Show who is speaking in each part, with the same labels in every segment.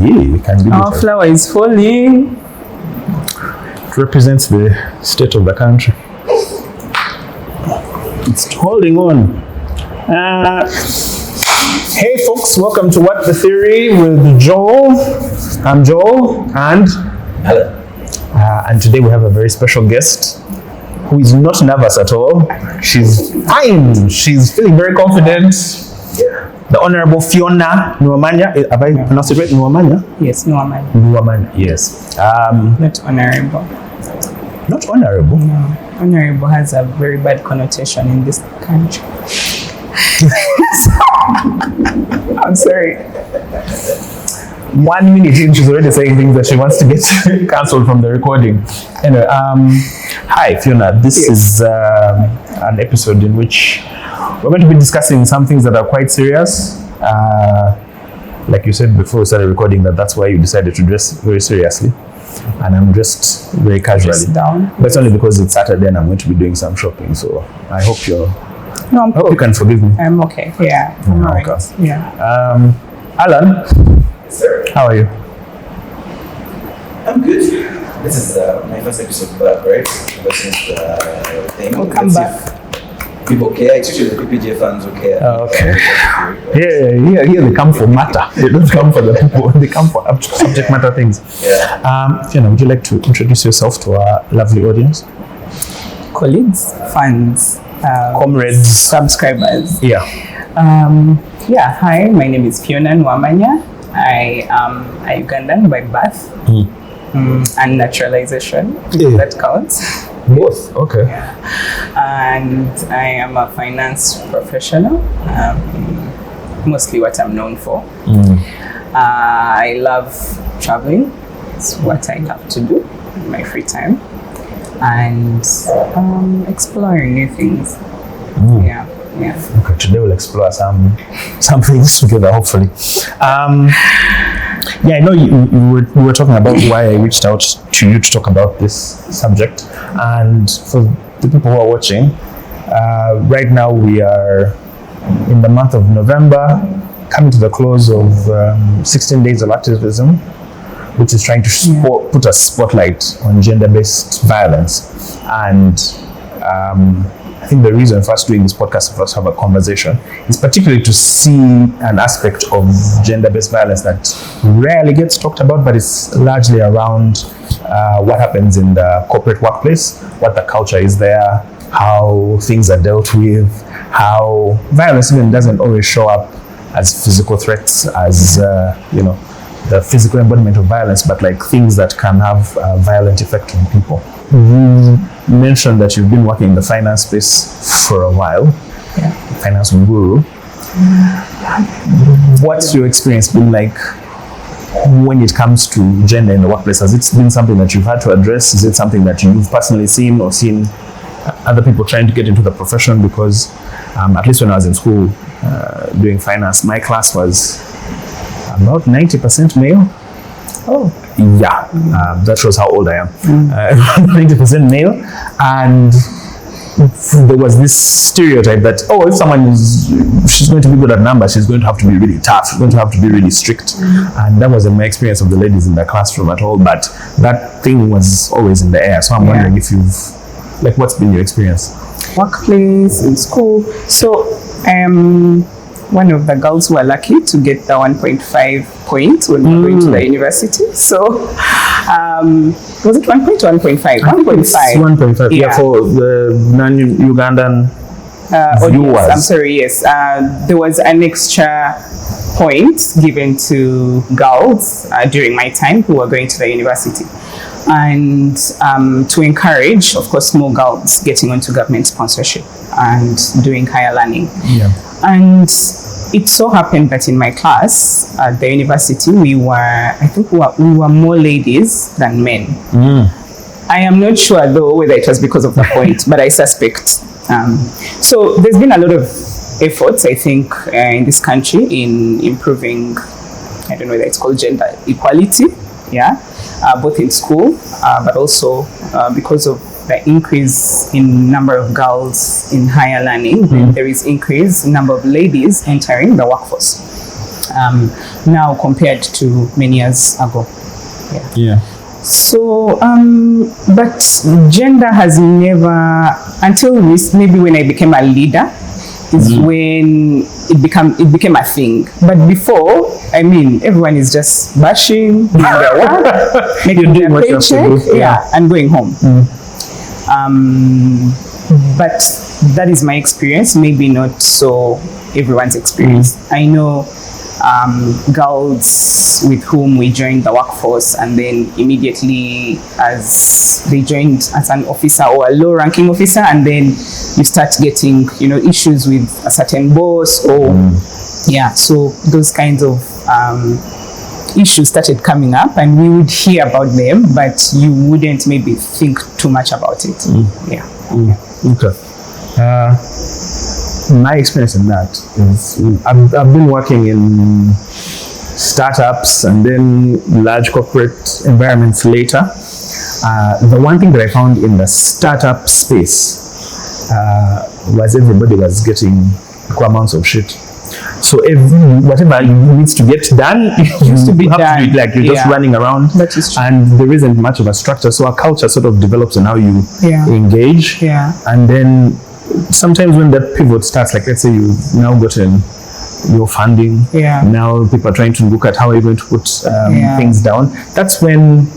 Speaker 1: it can be.
Speaker 2: Our flower is falling.
Speaker 1: It represents the state of the country. It's holding on. Hey folks, welcome to What the Theory with Joel. I'm Joel and
Speaker 3: Hello.
Speaker 1: And today we have a very special guest who is not nervous at all. She's fine. She's feeling very confident.
Speaker 3: Yeah.
Speaker 1: The Honorable Fiona Nuwamanya. Have I pronounced it right? Nuwamanya?
Speaker 2: Yes, Nuwamanya.
Speaker 1: Nuwamanya, yes.
Speaker 2: Not honorable.
Speaker 1: Not honorable?
Speaker 2: No. Honorable has a very bad connotation in this country. I'm sorry.
Speaker 1: 1 minute in, she's already saying things that she wants to get cancelled from the recording. Anyway, hi Fiona. This is an episode in which we're going to be discussing some things that are quite serious. Like you said before we started recording, that's why you decided to dress very seriously. And I'm dressed very casually.
Speaker 2: Just down.
Speaker 1: But it's only because it's Saturday and I'm going to be doing some shopping. So I hope you're.
Speaker 2: No, I'm
Speaker 1: I hope
Speaker 2: cool.
Speaker 1: you can forgive me.
Speaker 2: I'm okay. Yeah. I'm all right.
Speaker 1: Okay.
Speaker 2: Yeah.
Speaker 1: Alan,
Speaker 3: Sir,
Speaker 1: how are you?
Speaker 3: I'm good. This is my first episode back, right? Versus the thing.
Speaker 2: Welcome
Speaker 3: Let's see
Speaker 2: back.
Speaker 3: if people care. It's usually the PPJ fans who care.
Speaker 1: Okay. Here they come for matter. They don't come for the people. They come for subject matter things.
Speaker 3: Yeah.
Speaker 1: Fiona, would you like to introduce yourself to our lovely audience?
Speaker 2: Colleagues, fans,
Speaker 1: Comrades.
Speaker 2: subscribers.
Speaker 1: Yeah.
Speaker 2: Hi, my name is Fiona Nuwamanya. I am a Ugandan by birth and naturalization,
Speaker 1: Yeah.
Speaker 2: that counts.
Speaker 1: Both. Okay.
Speaker 2: And I am a finance professional, mostly what I'm known for. I love traveling. It's what I love to do in my free time. And exploring new things. Yeah.
Speaker 1: Okay, today we'll explore some things together, hopefully. I know we were talking about why I reached out to you to talk about this subject. And for the people who are watching, right now we are in the month of November, coming to the close of 16 days of activism, which is trying to put a spotlight on gender-based violence. And I think the reason for us doing this podcast, for us to have a conversation, is particularly to see an aspect of gender-based violence that rarely gets talked about, but it's largely around what happens in the corporate workplace, what the culture is there, how things are dealt with, how violence even doesn't always show up as physical threats, as the physical embodiment of violence, but like things that can have a violent effect on people. You mentioned that you've been working in the finance space for a while.
Speaker 2: Yeah.
Speaker 1: Finance guru. What's your experience been like when it comes to gender in the workplace? Has it been something that you've had to address? Is it something that you've personally seen or seen other people trying to get into the profession? Because at least when I was in school doing finance, my class was about 90% male.
Speaker 2: Oh.
Speaker 1: Yeah, that shows how old I am. 90% male, and there was this stereotype that if she's going to be good at numbers, she's going to have to be really tough, she's going to have to be really strict. And that wasn't my experience of the ladies in the classroom at all, but that thing was always in the air. So I'm wondering if what's been your experience?
Speaker 2: Workplace, in school. So one of the girls who were lucky to get the 1.5 points when we were going to the university. So, was it 1 point or 1.5? 1.5.
Speaker 1: 1.5, yeah, for the non-Ugandan viewers.
Speaker 2: I'm sorry, yes. There was an extra point given to girls during my time who were going to the university. And to encourage, of course, more girls getting onto government sponsorship and doing higher learning.
Speaker 1: Yeah. And
Speaker 2: it so happened that in my class at the university, we were more ladies than men. I am not sure though whether it was because of the point, but I suspect. So there's been a lot of efforts, I think, in this country in improving, I don't know whether it's called gender equality, both in school, but also because of the increase in number of girls in higher learning, there is increase in number of ladies entering the workforce. now compared to many years ago.
Speaker 1: Yeah.
Speaker 2: So, but gender has never, until maybe when I became a leader, is when it became a thing. But before, I mean, everyone is just bashing, doing their work, making their paycheck, and going home. But that is my experience, maybe not so everyone's experience. I know girls with whom we joined the workforce, and then immediately as they joined as an officer or a low ranking officer, and then you start getting, issues with a certain boss or so those kinds of issues started coming up, and we would hear about them, but you wouldn't maybe think too much about it.
Speaker 1: Okay. My experience in that is I've been working in startups and then large corporate environments later. The one thing that I found in the startup space was everybody was getting equal amounts of shit. So whatever needs to get done, you have to do it, like you're just running around.
Speaker 2: That is true.
Speaker 1: And there isn't much of a structure. So a culture sort of develops on how you engage.
Speaker 2: Yeah.
Speaker 1: And then sometimes when that pivot starts, like let's say you've now gotten your funding, now people are trying to look at how are you going to put things down. That's when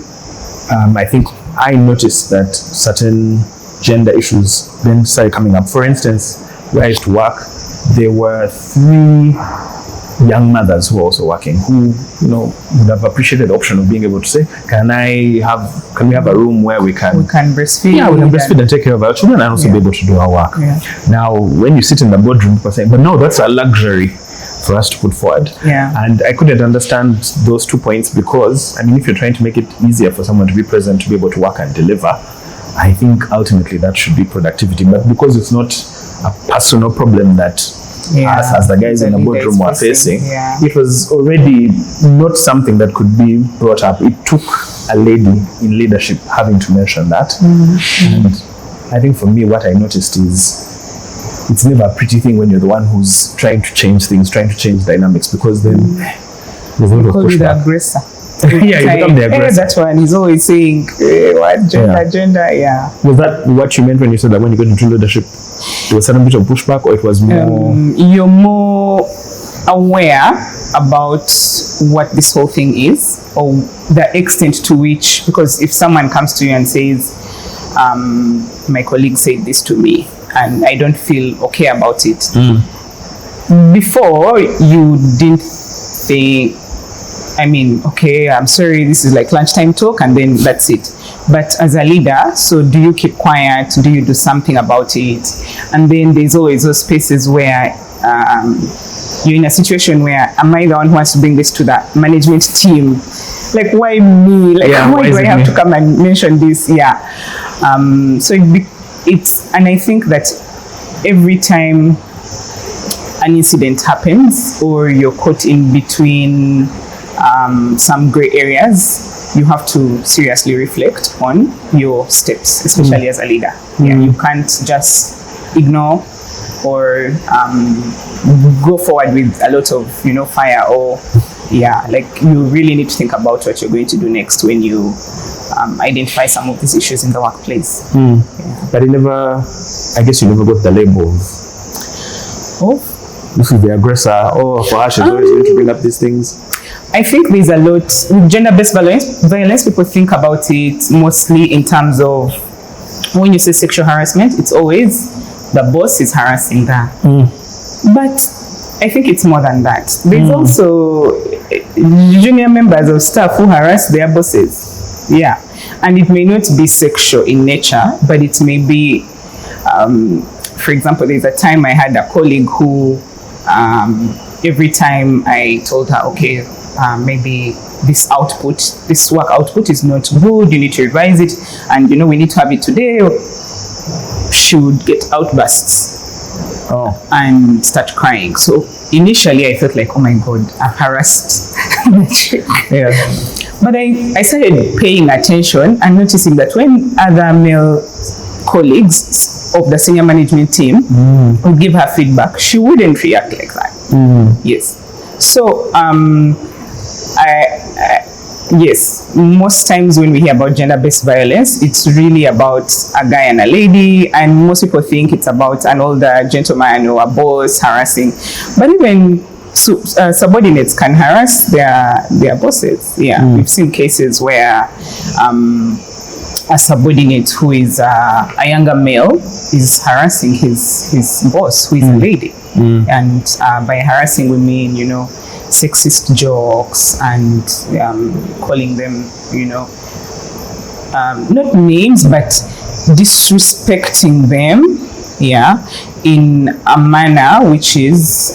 Speaker 1: I think I noticed that certain gender issues then started coming up. For instance, where I used to work, there were 3 young mothers who were also working, who would have appreciated the option of being able to say, can we have a room where we can
Speaker 2: breastfeed?
Speaker 1: Yeah, we can breastfeed and take care of our children and also be able to do our work. Now, when you sit in the boardroom, people are saying, but no, that's a luxury for us to put forward. And I couldn't understand those 2 points, because I mean, if you're trying to make it easier for someone to be present, to be able to work and deliver, I think ultimately that should be productivity. But because it's not a personal problem that us as the guys in the boardroom were facing, it was already not something that could be brought up. It took a lady in leadership having to mention that. And I think for me, what I noticed is it's never a pretty thing when you're the one who's trying to change things, trying to change dynamics, because then there's a lot of pushback.
Speaker 2: The aggressor.
Speaker 1: You become the aggressor.
Speaker 2: That's why he's always saying, what gender,
Speaker 1: Was that what you meant when you said that when you got into leadership, there was a certain bit of pushback, or it was more...
Speaker 2: you're more aware about what this whole thing is, or the extent to which, because if someone comes to you and says, my colleague said this to me, and I don't feel okay about it. Before, you didn't think, I mean, okay, I'm sorry, this is like lunchtime talk, and then that's it. But as a leader, so do you keep quiet? Do you do something about it? And then there's always those spaces where you're in a situation where, am I the one who wants to bring this to the management team? Like, why me? Like, why do I have to come and mention this? So it's, and I think that every time an incident happens, or you're caught in between some gray areas, you have to seriously reflect on your steps, especially as a leader. You can't just ignore or go forward with a lot of fire, or like you really need to think about what you're going to do next when you identify some of these issues in the workplace.
Speaker 1: But I guess you never got the label of this is the aggressor, or for her she's always going to bring up these things.
Speaker 2: I think there's a lot with gender-based violence. People think about it mostly in terms of, when you say sexual harassment, it's always the boss is harassing that. But I think it's more than that. There's also junior members of staff who harass their bosses. And it may not be sexual in nature, but it may be, for example, there's a time I had a colleague who, every time I told her, okay, maybe this work output is not good, you need to revise it, and we need to have it today, she would get outbursts and start crying. So initially I felt like, oh my God, I've harassed but I started paying attention and noticing that when other male colleagues of the senior management team would give her feedback, she wouldn't react like that. So, yes, most times when we hear about gender-based violence, it's really about a guy and a lady, and most people think it's about an older gentleman or a boss harassing. But even subordinates can harass their bosses. Yeah, we've seen cases where a subordinate who is a younger male is harassing his boss, who is a lady. And by harassing, we mean, sexist jokes and calling them, not names, but disrespecting them, in a manner which is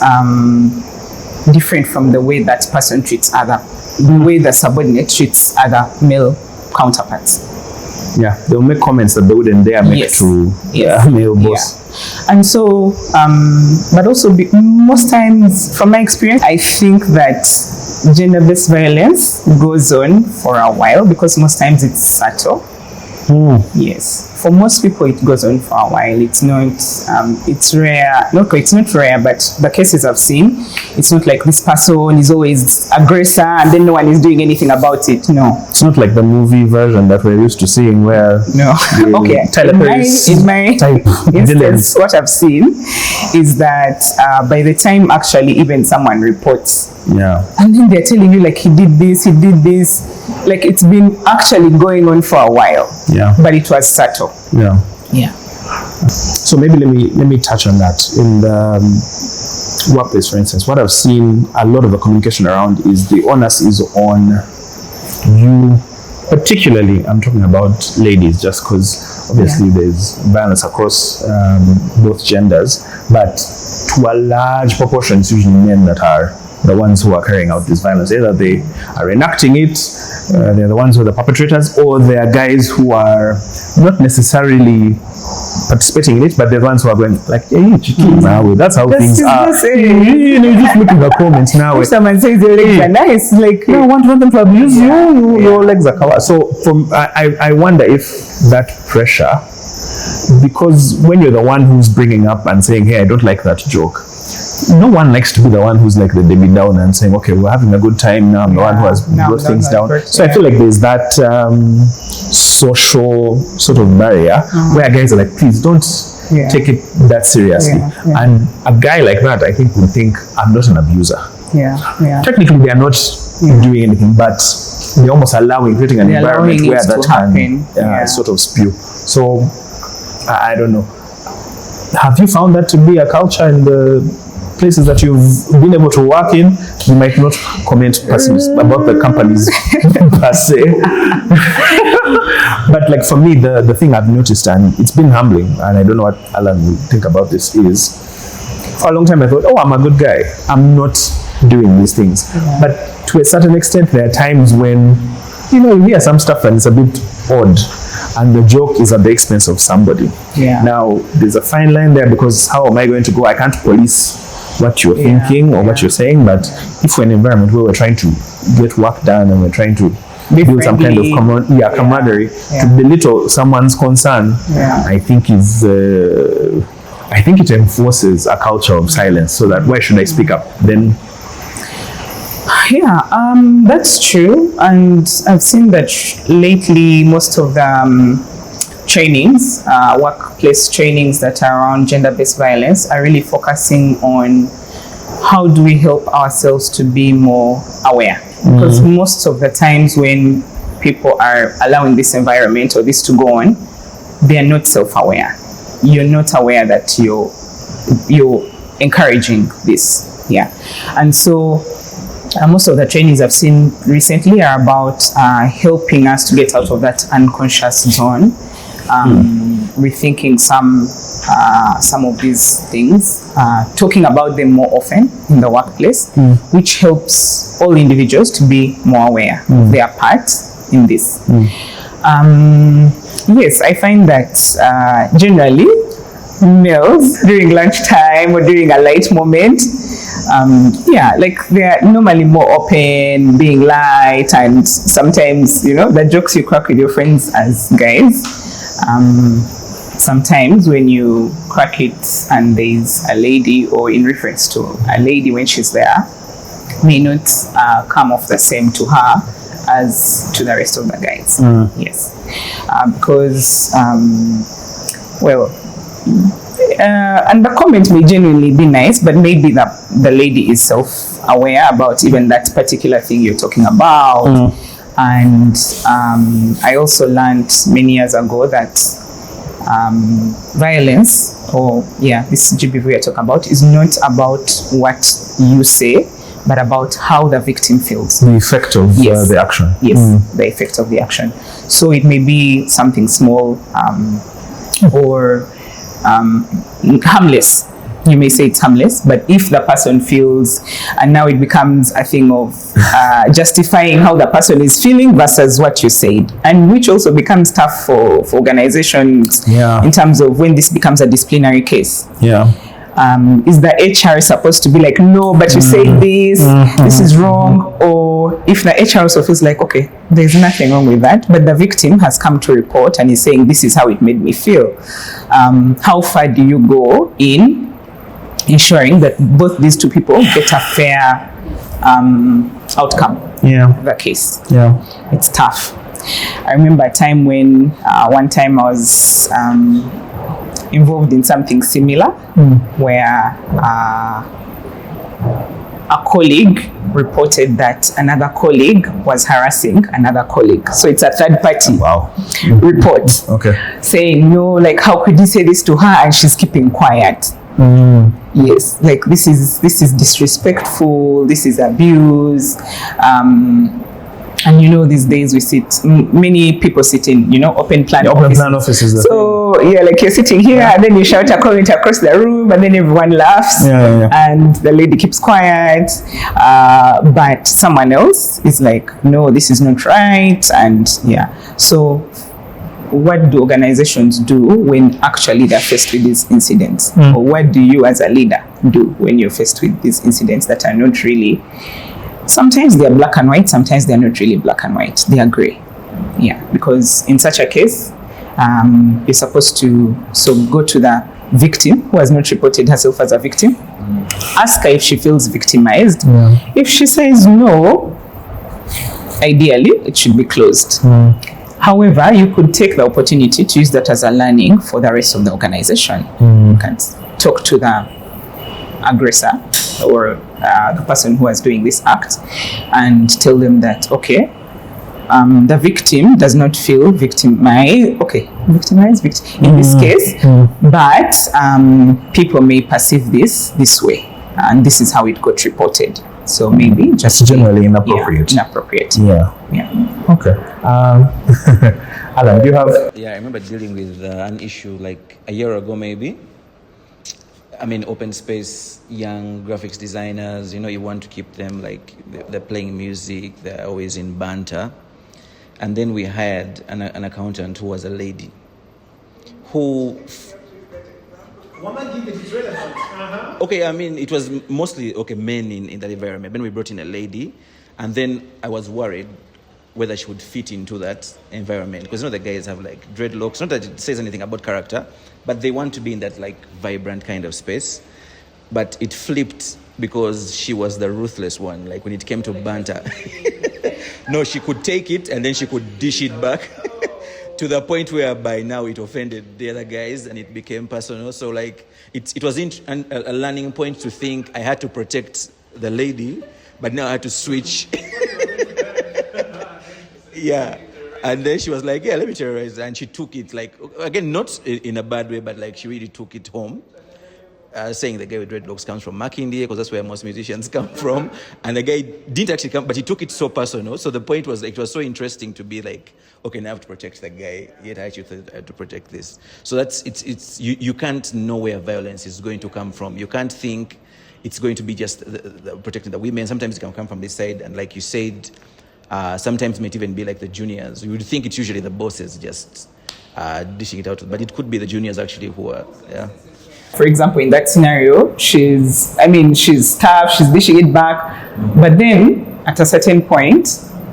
Speaker 2: different from the way that person treats the way the subordinate treats other male counterparts.
Speaker 1: Yeah, they'll make comments that they wouldn't dare make to male boss.
Speaker 2: And so, but also most times, from my experience, I think that gender-based violence goes on for a while because most times it's subtle. Yes, for most people it goes on for a while. It's not, it's rare. No, it's not rare, but the cases I've seen, it's not like this person is always aggressor and then no one is doing anything about it. No,
Speaker 1: it's not like the movie version that we're used to seeing where
Speaker 2: okay. In my instance, what I've seen is that by the time actually even someone reports, and then they're telling you like he did this, like it's been actually going on for a while. But it was subtle.
Speaker 1: So maybe let me touch on that. In the workplace, for instance, what I've seen a lot of the communication around is the onus is on you, particularly I'm talking about ladies, just because obviously there's violence across both genders, but to a large proportion it's usually men that are the ones who are carrying out this violence. Either they are enacting it, they're the ones who are the perpetrators, or they are guys who are not necessarily participating in it, but they're the ones who are going like, hey, now that's how things are. You just look at the comments now.
Speaker 2: If someone says your legs are nice, like,
Speaker 1: I want them to abuse you, your legs are covered. So I wonder if that pressure, because when you're the one who's bringing up and saying, hey, I don't like that joke, no one likes to be the one who's like the Debbie Downer and saying, okay, we're having a good time now, I'm the one who has brought things down. So I feel like there's that social sort of barrier where guys are like, please don't take it that seriously. And a guy like that, I think, would think, I'm not an abuser. Technically, they are not doing anything, but they're almost creating an environment where that can sort of spew. So I don't know. Have you found that to be a culture in the places that you've been able to work in? You might not comment about the companies per se. But like for me, the thing I've noticed, and it's been humbling, and I don't know what Alan will think about this, is for a long time I thought, I'm a good guy, I'm not doing these things. But to a certain extent, there are times when you hear some stuff and it's a bit odd, and the joke is at the expense of somebody. Now there's a fine line there, because how am I going to go? I can't police what you're thinking or what you're saying, but if we're in an environment where we're trying to get work done and we're trying to build some kind of camaraderie, to belittle someone's concern, I think I think it enforces a culture of silence, so that why should I speak up then?
Speaker 2: That's true, and I've seen that lately most of the trainings, workplace trainings that are around gender-based violence are really focusing on how do we help ourselves to be more aware. Because most of the times when people are allowing this environment or this to go on, they are not self-aware. You're not aware that you're encouraging this. And so most of the trainings I've seen recently are about helping us to get out of that unconscious zone, rethinking some of these things, talking about them more often in the workplace, which helps all individuals to be more aware of their part in this. Yes, I find that generally males during lunchtime or during a light moment, like they're normally more open, being light, and sometimes, the jokes you crack with your friends as guys, sometimes when you crack it and there's a lady, or in reference to a lady when she's there, may not come off the same to her as to the rest of the guys. Yes. Because, and the comment may genuinely be nice, but maybe the lady is self-aware about even that particular thing you're talking about. And I also learned many years ago that violence, this GBV we're talking about, is not about what you say, but about how the victim feels.
Speaker 1: The effect of the action.
Speaker 2: Yes, the effect of the action. So it may be something small or harmless. You may say it's harmless, but if the person feels, and now it becomes a thing of justifying how the person is feeling versus what you said, and which also becomes tough for organizations in terms of when this becomes a disciplinary case. Is the HR supposed to be like, no, but you said this, this is wrong? Or if the HR also feels like, okay, there's nothing wrong with that, but the victim has come to report and is saying, this is how it made me feel. How far do you go in ensuring that both these two people get a fair outcome of the case? It's tough. I remember a time when one time I was involved in something similar where a colleague reported that another colleague was harassing another colleague. So it's a third party report saying, no, like, how could you say this to her and she's keeping quiet? Yes, like this is disrespectful, this is abuse. And these days we sit, many people sit in, open plan
Speaker 1: offices.
Speaker 2: So like you're sitting here and then you shout a comment across the room and then everyone laughs and the lady keeps quiet. But someone else is like, no, this is not right. And so what do organizations do when actually they're faced with these incidents? Or what do you as a leader do when you're faced with these incidents that are not really, sometimes they're black and white, sometimes they're not really black and white, they are gray. Because in such a case, you're supposed to go to the victim who has not reported herself as a victim, ask her if she feels victimized. If she says no, ideally it should be closed. However, you could take the opportunity to use that as a learning for the rest of the organization. You can talk to the aggressor or the person who is doing this act and tell them that, okay, the victim does not feel victimized in this case, but people may perceive this way, and this is how it got reported. So maybe just
Speaker 1: generally inappropriate.
Speaker 2: Inappropriate.
Speaker 1: Okay. Alan, do you have?
Speaker 3: I remember dealing with an issue like a year ago, maybe. I mean, open space, young graphics designers, you want to keep them like they're playing music, they're always in banter. And then we hired an accountant who was a lady who... Okay, I mean, it was mostly, men in that environment. Then we brought in a lady, and then I was worried whether she would fit into that environment. Because the guys have like dreadlocks, not that it says anything about character, but they want to be in that like vibrant kind of space. But it flipped because she was the ruthless one, like when it came to banter. No, she could take it and then she could dish it back to the point where by now it offended the other guys and it became personal. So like it was a learning point to think I had to protect the lady, but now I had to switch. And then she was like, let me terrorize. And she took it like, again, not in a bad way, but like she really took it home. Saying the guy with dreadlocks comes from Makindye, because that's where most musicians come from. And the guy didn't actually come, but he took it so personal. So the point was, it was so interesting to be like, okay, now I have to protect the guy, yet I actually thought I have to protect this. So you can't know where violence is going to come from. You can't think it's going to be just the protecting the women. Sometimes it can come from this side. And like you said, sometimes it might even be like the juniors. You would think it's usually the bosses just dishing it out, but it could be the juniors actually who are,
Speaker 2: For example, in that scenario, she's tough, she's dishing it back, but then at a certain point,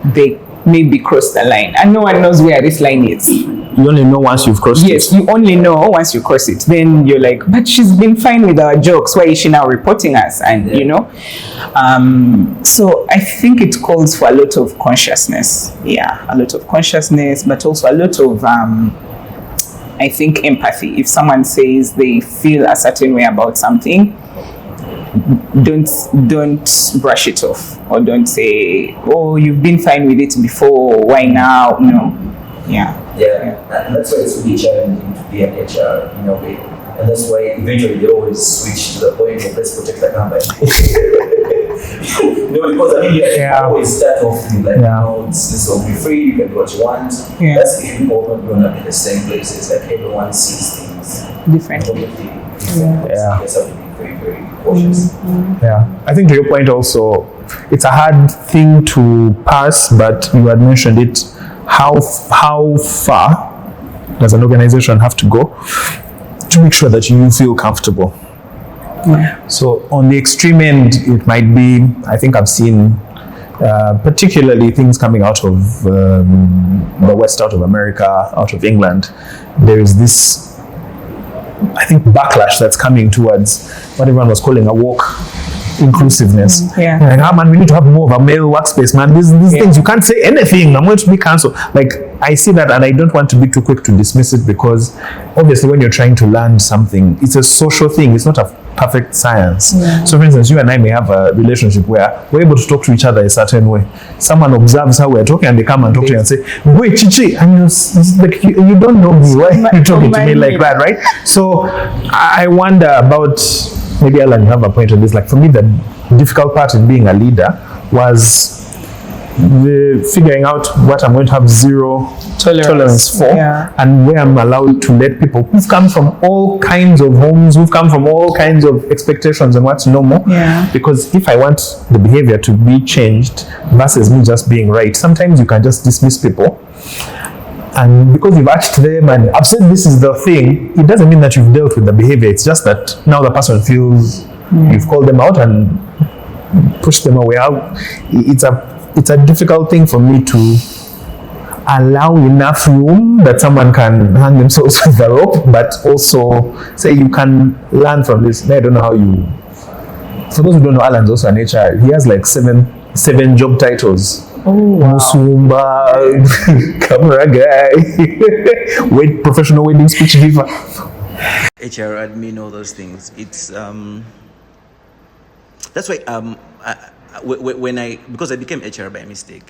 Speaker 2: they maybe crossed the line, and no one knows where this line is.
Speaker 1: You only know once you've crossed
Speaker 2: Yes,
Speaker 1: it.
Speaker 2: you only know once you cross it. Then you're like, but she's been fine with our jokes. Why is she now reporting us? And you know, so I think it calls for a lot of consciousness. Yeah, a lot of consciousness, but also a lot of I think empathy. If someone says they feel a certain way about something, don't brush it off, or don't say, oh, you've been fine with it before, why now? No. Yeah.
Speaker 4: And that's why it's really challenging to be an HR in a way, and that's why eventually they always switch to the point of let's protect the company. Because I mean, I always start off with like, this will be free, you can do what you want.
Speaker 2: Yeah.
Speaker 4: That's if people are not going to be in the same place. It's like everyone sees things
Speaker 2: Differently.
Speaker 1: Yeah.
Speaker 4: You just have to be very, very cautious.
Speaker 1: Yeah, I think to your point also, it's a hard thing to pass, but you had mentioned it. How far does an organization have to go to make sure that you feel comfortable?
Speaker 2: Yeah.
Speaker 1: So on the extreme end, it might be, I think I've seen particularly things coming out of the West, out of America, out of England. There is this, I think, backlash that's coming towards what everyone was calling a woke inclusiveness.
Speaker 2: Yeah.
Speaker 1: Like, man, we need to have more of a male workspace, man. These things, you can't say anything. I'm going to be cancelled. Like, I see that, and I don't want to be too quick to dismiss it, because obviously when you're trying to learn something, it's a social thing. It's not a perfect science. Yeah. So for instance, you and I may have a relationship where we're able to talk to each other a certain way. Someone observes how we're talking and they come and talk to you and say, wait, Chichi, and you're like, you don't know me. Why are you talking to me like that, right? So I wonder about, maybe Alan, you have a point on this. Like, for me, the difficult part in being a leader was figuring out what I'm going to have zero tolerance for, and where I'm allowed to let people who've come from all kinds of homes, who've come from all kinds of expectations and what's normal.
Speaker 2: Yeah.
Speaker 1: Because if I want the behavior to be changed versus me just being right, sometimes you can just dismiss people. And because you've asked them and I've said this is the thing, it doesn't mean that you've dealt with the behavior. It's just that now the person feels you've called them out and pushed them away. It's a difficult thing for me to allow enough room that someone can hang themselves with the rope, but also say you can learn from this. I don't know how you. For those who don't know, Alan's also an HR. He has like seven job titles.
Speaker 2: Oh, wow.
Speaker 1: Musumba, camera guy, professional wedding speech giver.
Speaker 3: HR admin, all those things. It's that's why because I became HR by mistake.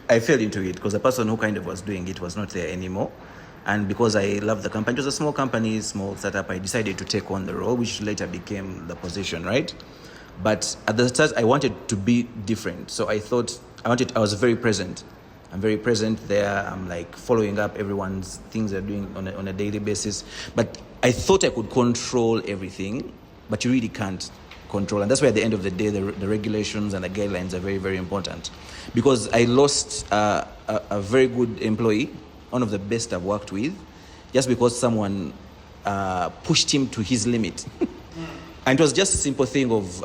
Speaker 3: I fell into it because the person who kind of was doing it was not there anymore. And because I love the company, it was a small company, small startup, I decided to take on the role, which later became the position, right? But at the start, I wanted to be different. So I thought, I was very present. I'm very present there. I'm like following up everyone's things they're doing on a daily basis. But I thought I could control everything, but you really can't control. And that's why at the end of the day, the regulations and the guidelines are very, very important. Because I lost a very good employee, one of the best I've worked with, just because someone pushed him to his limit. And it was just a simple thing of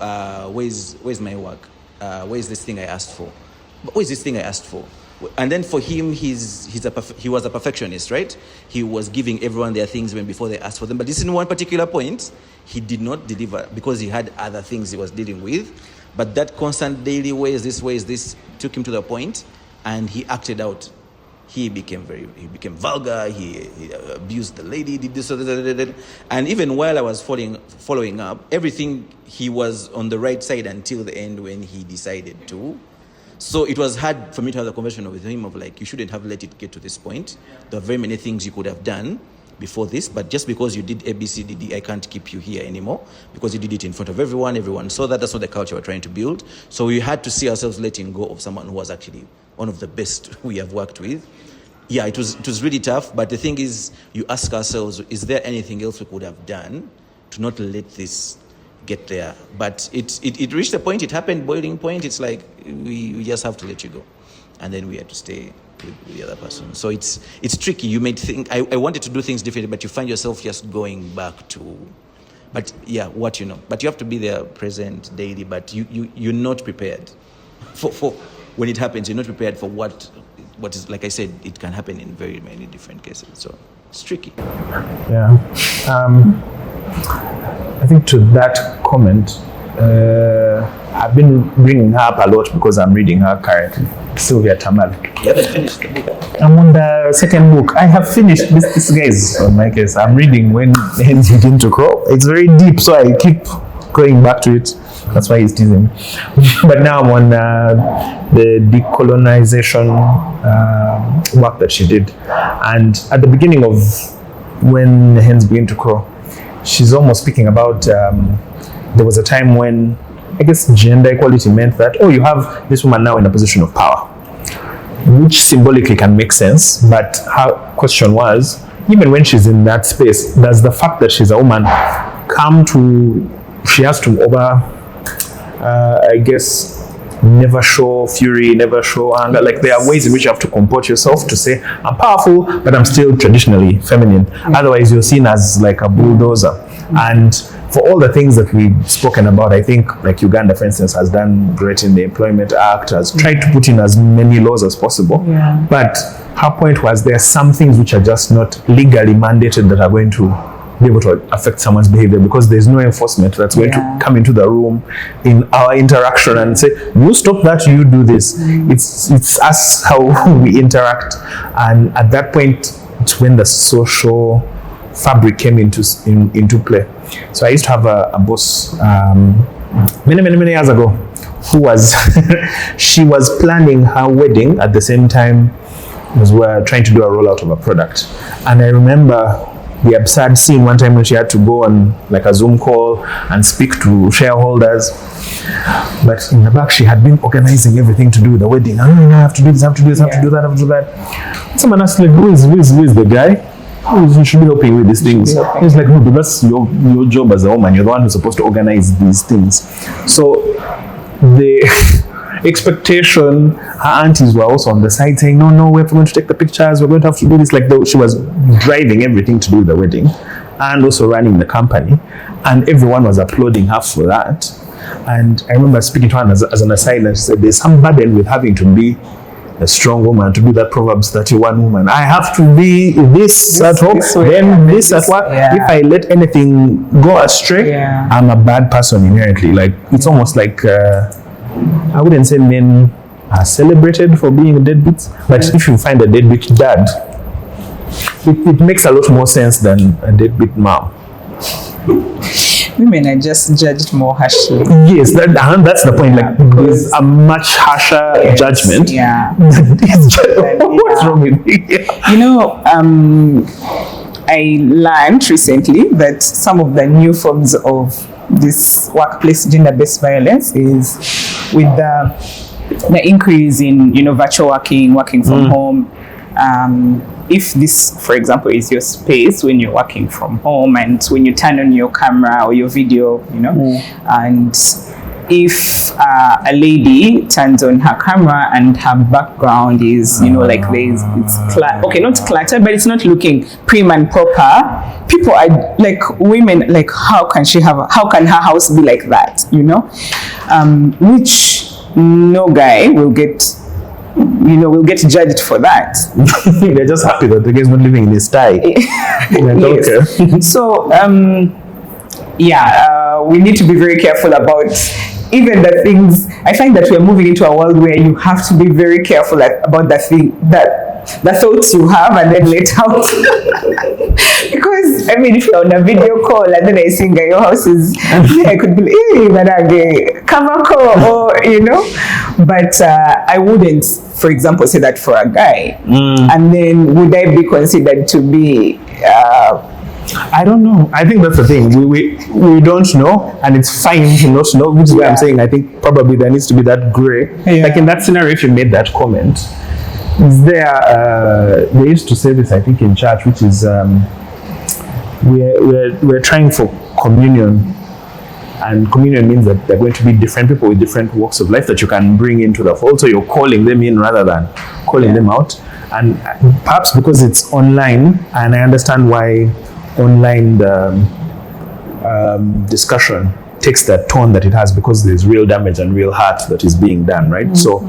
Speaker 3: where's my work? Where's this thing I asked for? But where's this thing I asked for? And then for him, he was a perfectionist, right? He was giving everyone their things when before they asked for them. But this in one particular point, he did not deliver because he had other things he was dealing with. But that constant daily ways this took him to the point, and he acted out. He became vulgar. He abused the lady. Did this, and even while I was following up, everything, he was on the right side until the end when he decided to. So it was hard for me to have a conversation with him of like, you shouldn't have let it get to this point. There are very many things you could have done before this, but just because you did A, B, C, D, D, I can't keep you here anymore because you did it in front of everyone saw that. That's not the culture we're trying to build. So we had to see ourselves letting go of someone who was actually one of the best we have worked with. Yeah, it was really tough, but the thing is, you ask ourselves, is there anything else we could have done to not let this get there? But it reached a point, it happened, boiling point, it's like, we just have to let you go. And then we had to stay with the other person. So it's tricky. You may think, I wanted to do things differently, but you find yourself just going back to, but yeah, what you know. But you have to be there present daily, but you're not prepared for when it happens, you're not prepared for what is, like I said, it can happen in very many different cases. So it's tricky.
Speaker 1: Yeah. I think to that comment, I've been bringing her up a lot because I'm reading her currently, Sylvia Tamale.
Speaker 3: You haven't finished the book?
Speaker 1: I'm on the second book. I have finished this guys on my case. I'm reading When Hens Begin to Crow. It's very deep, so I keep going back to it. That's why he's teasing me. But now I'm on the decolonization work that she did. And at the beginning of When Hens Begin to Crow, she's almost speaking about there was a time when, I guess, gender equality meant that, you have this woman now in a position of power, which symbolically can make sense. But her question was, even when she's in that space, does the fact that she's a woman come to, she has to I guess, never show fury, never show anger. Like, there are ways in which you have to comport yourself to say, I'm powerful, but I'm still traditionally feminine. Otherwise, you're seen as like a bulldozer. And for all the things that we've spoken about, I think, like Uganda, for instance, has done great in the Employment Act, has tried to put in as many laws as possible.
Speaker 2: Yeah.
Speaker 1: But her point was, there are some things which are just not legally mandated that are going to be able to affect someone's behavior, because there's no enforcement that's going to come into the room in our interaction and say, you stop that, you do this. It's us, how we interact. And at that point, it's when the social fabric came into play. So I used to have a boss many years ago who was she was planning her wedding at the same time as we're trying to do a rollout of a product. And I remember the absurd scene one time when she had to go on like a Zoom call and speak to shareholders. But in the back, she had been organizing everything to do with the wedding. I have to do this, I have to do this, I have to do that, I have to do that. Someone asked, like, who is the guy? You should be helping with these things. He's like, no, but that's your job as a woman. You're the one who's supposed to organize these things. So the expectation, her aunties were also on the side saying, no, we're going to take the pictures, we're going to have to do this. Like, she was driving everything to do the wedding and also running the company. And everyone was applauding her for that. And I remember speaking to her as an aside, and she said, there's some burden with having to be a strong woman, to be that Proverbs 31 woman. I have to be this at home, then this at work. If I let anything go astray, I'm a bad person inherently. Like, it's almost like, I wouldn't say men are celebrated for being deadbeats, but if you find a deadbeat dad, it makes a lot more sense than a deadbeat mom.
Speaker 2: Women are just judged more harshly.
Speaker 1: Yes, that's the point. Like, there's a much harsher judgment.
Speaker 2: Yeah.
Speaker 1: What's wrong with me?
Speaker 2: You know, I learned recently that some of the new forms of this workplace gender-based violence is with the increase in, virtual working from home. If this, for example, is your space when you're working from home, and when you turn on your camera or your video, and if a lady turns on her camera and her background is, like it's not cluttered, but it's not looking prim and proper, people are like, women, like, how can her house be like that, which no guy will get judged for that.
Speaker 1: They're just happy that the guy's not living in his tie.
Speaker 2: Okay. So, we need to be very careful about even the things. I find that we're moving into a world where you have to be very careful about the thoughts you have and then let out. Because, if you're on a video call and then I sing your house is, I could be, hey, cover call, or, but I wouldn't, for example, say that for a guy. And then would I be considered to be,
Speaker 1: I don't know. I think that's the thing. We don't know, and it's fine to not know, which is why I'm saying I think probably there needs to be that gray. Like in that scenario, if you made that comment, they used to say this, I think, in church, which is we're trying for communion, and communion means that they're going to be different people with different walks of life that you can bring into the fold. So you're calling them in rather than calling them out. And perhaps because it's online, and I understand why online discussion takes that tone that it has, because there's real damage and real hurt that is being done, right? So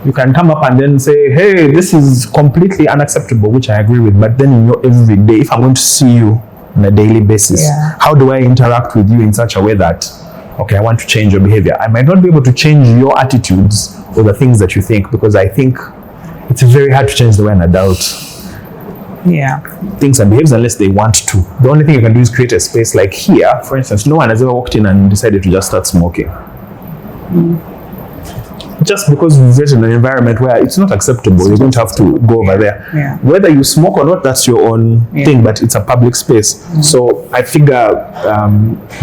Speaker 1: you can come up and then say, hey, this is completely unacceptable, which I agree with. But then in your everyday, if I'm going to see you on a daily basis, how do I interact with you in such a way that, okay, I want to change your behavior? I might not be able to change your attitudes or the things that you think, because I think it's very hard to change the way an adult thinks and behaves unless they want to. The only thing you can do is create a space. Like here, for instance, no one has ever walked in and decided to just start smoking. Just because we've lived in an environment where it's not acceptable, you don't have to go over there. Whether you smoke or not, that's your own thing, but it's a public space. So I figure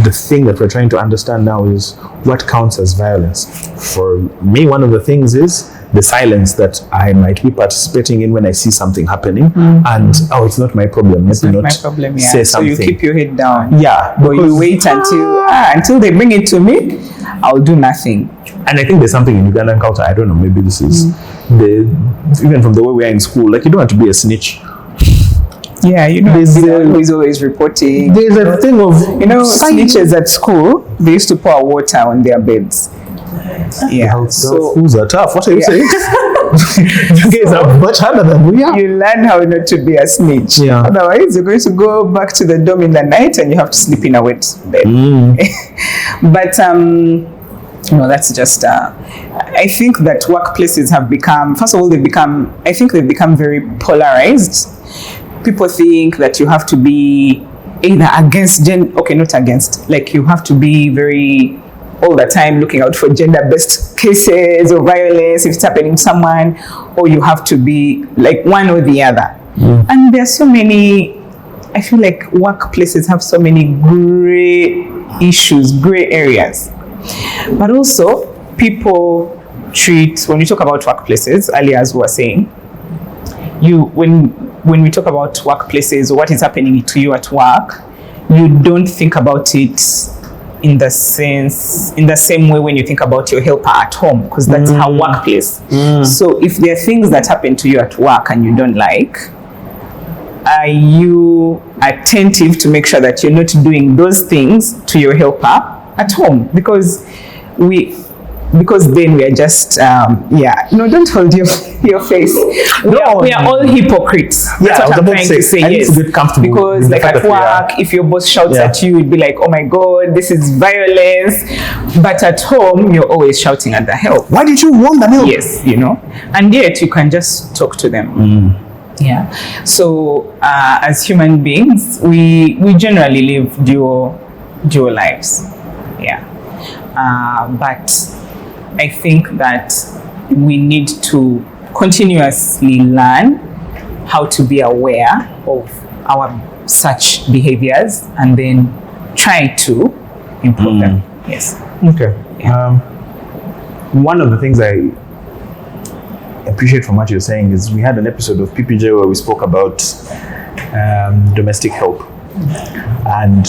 Speaker 1: the thing that we're trying to understand now is what counts as violence. For me, one of the things is the silence that I might be participating in when I see something happening, and it's not my problem.
Speaker 2: It's not my problem.
Speaker 1: Say something.
Speaker 2: So you keep your head down.
Speaker 1: But
Speaker 2: you wait until they bring it to me. I'll do nothing.
Speaker 1: And I think there's something in Ugandan culture. I don't know. Maybe this is even from the way we are in school. Like, you don't have to be a snitch.
Speaker 2: He's always reporting.
Speaker 1: There's a thing of
Speaker 2: snitches at school. They used to pour water on their beds.
Speaker 1: So schools are tough. What are you saying? You guys are much harder than we are.
Speaker 2: You learn how not to be a snitch. Otherwise, you're going to go back to the dorm in the night and you have to sleep in a wet bed. But that's just. I think that workplaces have become. First of all, they've become very polarized. People think that you have to be either against not against. Like, you have to be very all the time looking out for gender-based cases or violence if it's happening to someone, or you have to be like one or the other. And there's so many, I feel like workplaces have so many gray issues, gray areas. But also, people treat, when we talk about workplaces, earlier as we were saying, when we talk about workplaces or what is happening to you at work, you don't think about it in the same way when you think about your helper at home, because that's her workplace. So if there are things that happen to you at work and you don't like, are you attentive to make sure that you're not doing those things to your helper at home? Because then we are just don't hold your face. We are all hypocrites. That's what I'm trying to say. Yes, because like at work, if your boss shouts at you, you'd be like, oh my god, this is violence. But at home, you're always shouting at the help.
Speaker 1: Why did you want the help?
Speaker 2: Yes, and yet you can just talk to them. So as human beings, we generally live dual lives. But I think that we need to continuously learn how to be aware of our such behaviors and then try to improve them. Yes.
Speaker 1: Okay. One of the things I appreciate from what you're saying is we had an episode of PPJ where we spoke about domestic help, and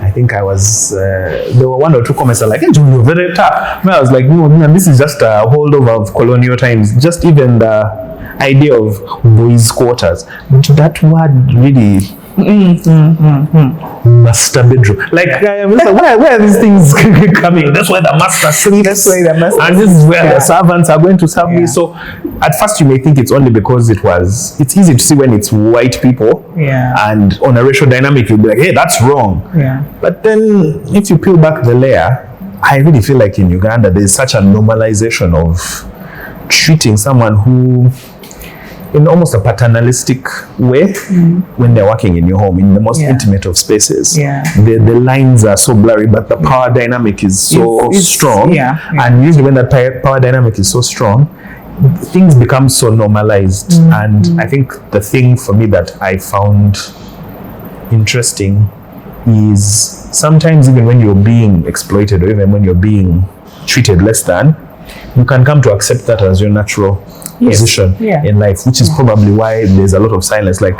Speaker 1: I think I was, there were one or two comments that were like, hey, you're very tough. I was like, no, this is just a holdover of colonial times. Just even the idea of boys' quarters. That word really, master bedroom. Like, where are these things coming? That's where the master sleeps. And this is where the servants are going to serve me. So at first you may think it's only because it's easy to see when it's white people. And on a racial dynamic, you'll be like, hey, that's wrong. But then if you peel back the layer, I really feel like in Uganda, there's such a normalization of treating someone who, in almost a paternalistic way, when they're working in your home, in the most intimate of spaces. The lines are so blurry, but the power dynamic is so strong. And usually when that power dynamic is so strong, things become so normalized. And I think the thing for me that I found interesting is sometimes even when you're being exploited or even when you're being treated less than, you can come to accept that as your natural position in life, which is probably why there's a lot of silence. Like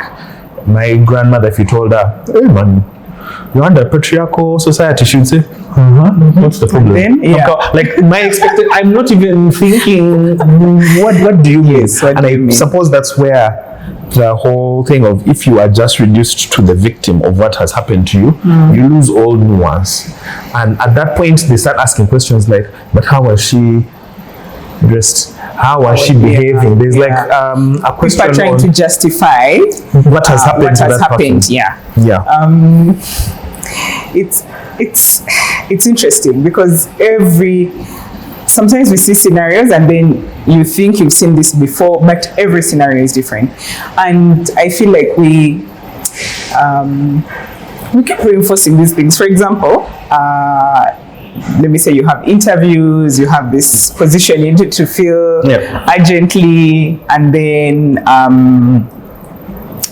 Speaker 1: my grandmother, if you told her, hey man, you're under a patriarchal society, she'd say, what's the problem? Then, like my expected, I'm not even thinking, what do you mean? And I suppose that's where the whole thing of, if you are just reduced to the victim of what has happened to you, you lose all nuance. And at that point, they start asking questions like, but how was she dressed? How was she behaving? There's like a question
Speaker 2: People are trying to justify
Speaker 1: what has happened.
Speaker 2: What
Speaker 1: to
Speaker 2: has
Speaker 1: that
Speaker 2: happened?
Speaker 1: person.
Speaker 2: Yeah. It's interesting because sometimes we see scenarios and then you think you've seen this before, but every scenario is different. And I feel like we keep reinforcing these things. For example, let me say you have interviews, you have this position you need to fill urgently, and then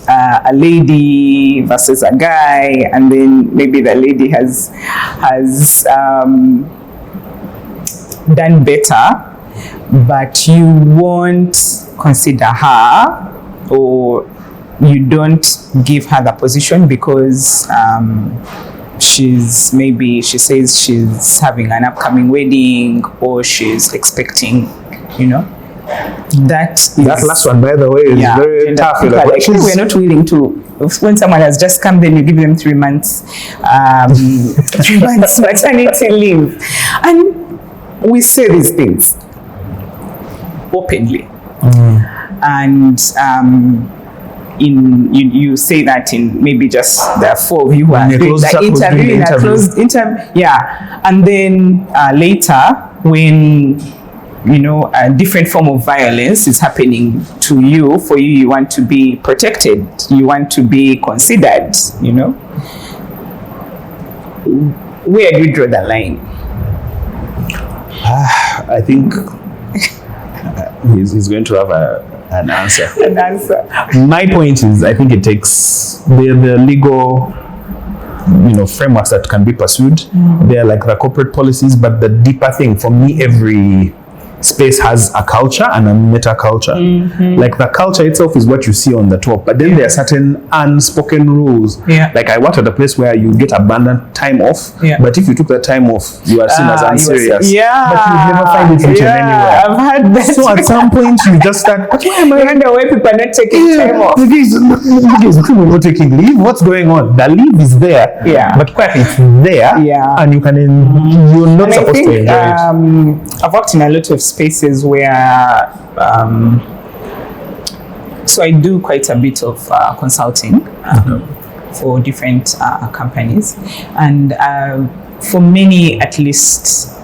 Speaker 2: a lady versus a guy, and then maybe the lady has done better, but you won't consider her, or you don't give her the position because she says she's having an upcoming wedding, or she's expecting, that
Speaker 1: last one, by the way, is very tough.
Speaker 2: We're not willing to, when someone has just come, then you give them 3 months 3 months maternity leave, and we say these things openly, and you say that in maybe just the 4 of you who are doing the interview in a closed interview, and then later when a different form of violence is happening to you, for you want to be protected, you want to be considered, where do you draw the line?
Speaker 1: I think he's going to have an answer. My point is, I think it takes the legal frameworks that can be pursued. They're like the corporate policies, but the deeper thing for me, every space has a culture and a meta culture. Like the culture itself is what you see on the top, but then there are certain unspoken rules. Like I worked at a place where you get abundant time off, but if you took that time off, you are seen as unserious. But you never find it written anywhere.
Speaker 2: I've heard that.
Speaker 1: So at some point you just start, but why am I
Speaker 2: wonder why people are not taking time off?
Speaker 1: People not taking leave. What's going on? The leave is there, but quite it's there, and you can you're not
Speaker 2: and
Speaker 1: supposed to enjoy it.
Speaker 2: I've worked in a lot of spaces where so I do quite a bit of consulting for different companies, and for many, at least,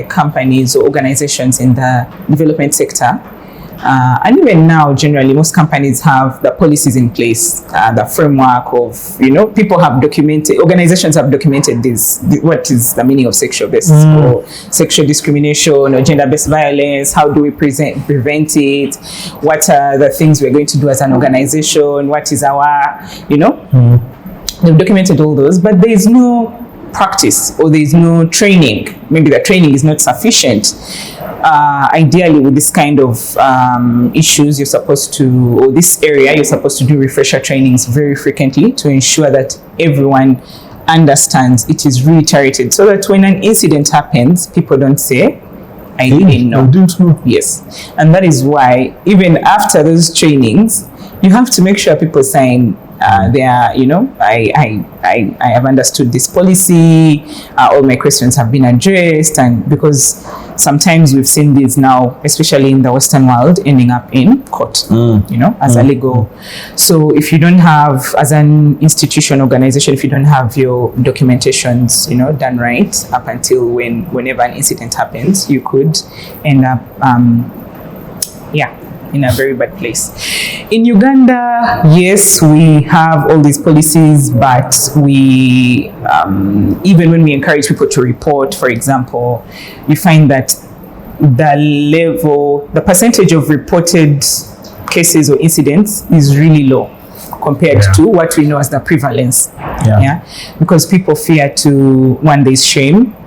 Speaker 2: companies or organizations in the development sector, and even now, generally, most companies have the policies in place, the framework of, people have documented, organizations have documented this, what is the meaning of sexual-based or sexual discrimination or gender-based violence, how do we prevent it, what are the things we're going to do as an organization, what is our, they've documented all those, but there is no practice or there is no training. Maybe the training is not sufficient. Ideally, with this kind of issues, you're supposed to, or this area, you're supposed to do refresher trainings very frequently to ensure that everyone understands it is reiterated, so that when an incident happens, people don't say, I didn't know. Yes. And that is why, even after those trainings, you have to make sure people sign they are, I have understood this policy, all my questions have been addressed, and because sometimes we've seen this now, especially in the Western world, ending up in court, as a legal. So if you don't have, as an institution, organization, if you don't have your documentations, done right up until whenever an incident happens, you could end up, in a very bad place. In Uganda, yes, we have all these policies, but we, even when we encourage people to report, for example, you find that the percentage of reported cases or incidents is really low compared to what we know as the prevalence. Because people fear to, one, there's shame.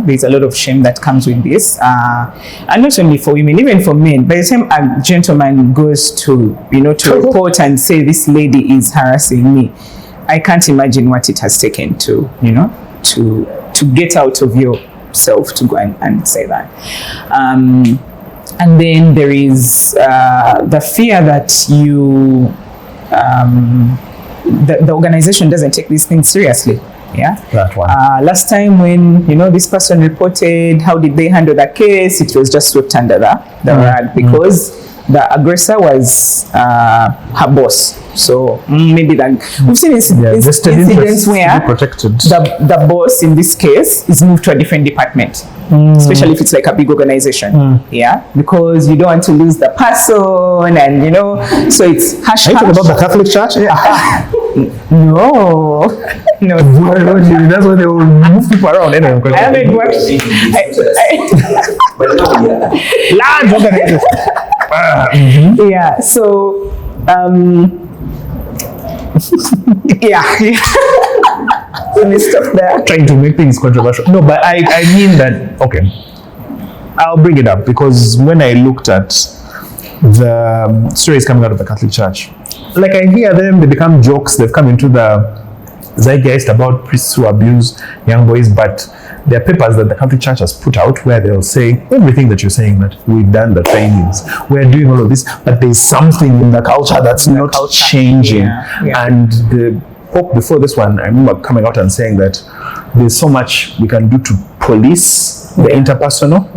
Speaker 2: There's a lot of shame that comes with this, and not only for women, even for men. By the time a gentleman goes to report and say this lady is harassing me, I can't imagine what it has taken to get out of yourself to go and say that. And then there is the fear that the organization doesn't take these things seriously. Yeah.
Speaker 1: That one.
Speaker 2: Last time when, this person reported, how did they handle that case? It was just swept under the rag because the aggressor was her boss. So maybe we've seen incidents where the boss in this case is moved to a different department, especially if it's like a big organization. Yeah, because you don't want to lose the person, and so it's hush.
Speaker 1: Are you talking about the Catholic Church?
Speaker 2: No.
Speaker 1: That's why they will move people around. Anyway,
Speaker 2: I haven't worked.
Speaker 1: Large organizations.
Speaker 2: Yeah. So. Let me stop there.
Speaker 1: Trying to make things controversial. No, but I mean that, okay. I'll bring it up because when I looked at the stories coming out of the Catholic Church, like I hear them, they become jokes, they've come into the zeitgeist about priests who abuse young boys, but there are papers that the Catholic Church has put out where they'll say everything that you're saying, that we've done the trainings, we're doing all of this, but there's something in the culture that's not changing. And the Pope before this one, I remember coming out and saying that there's so much we can do to police the interpersonal.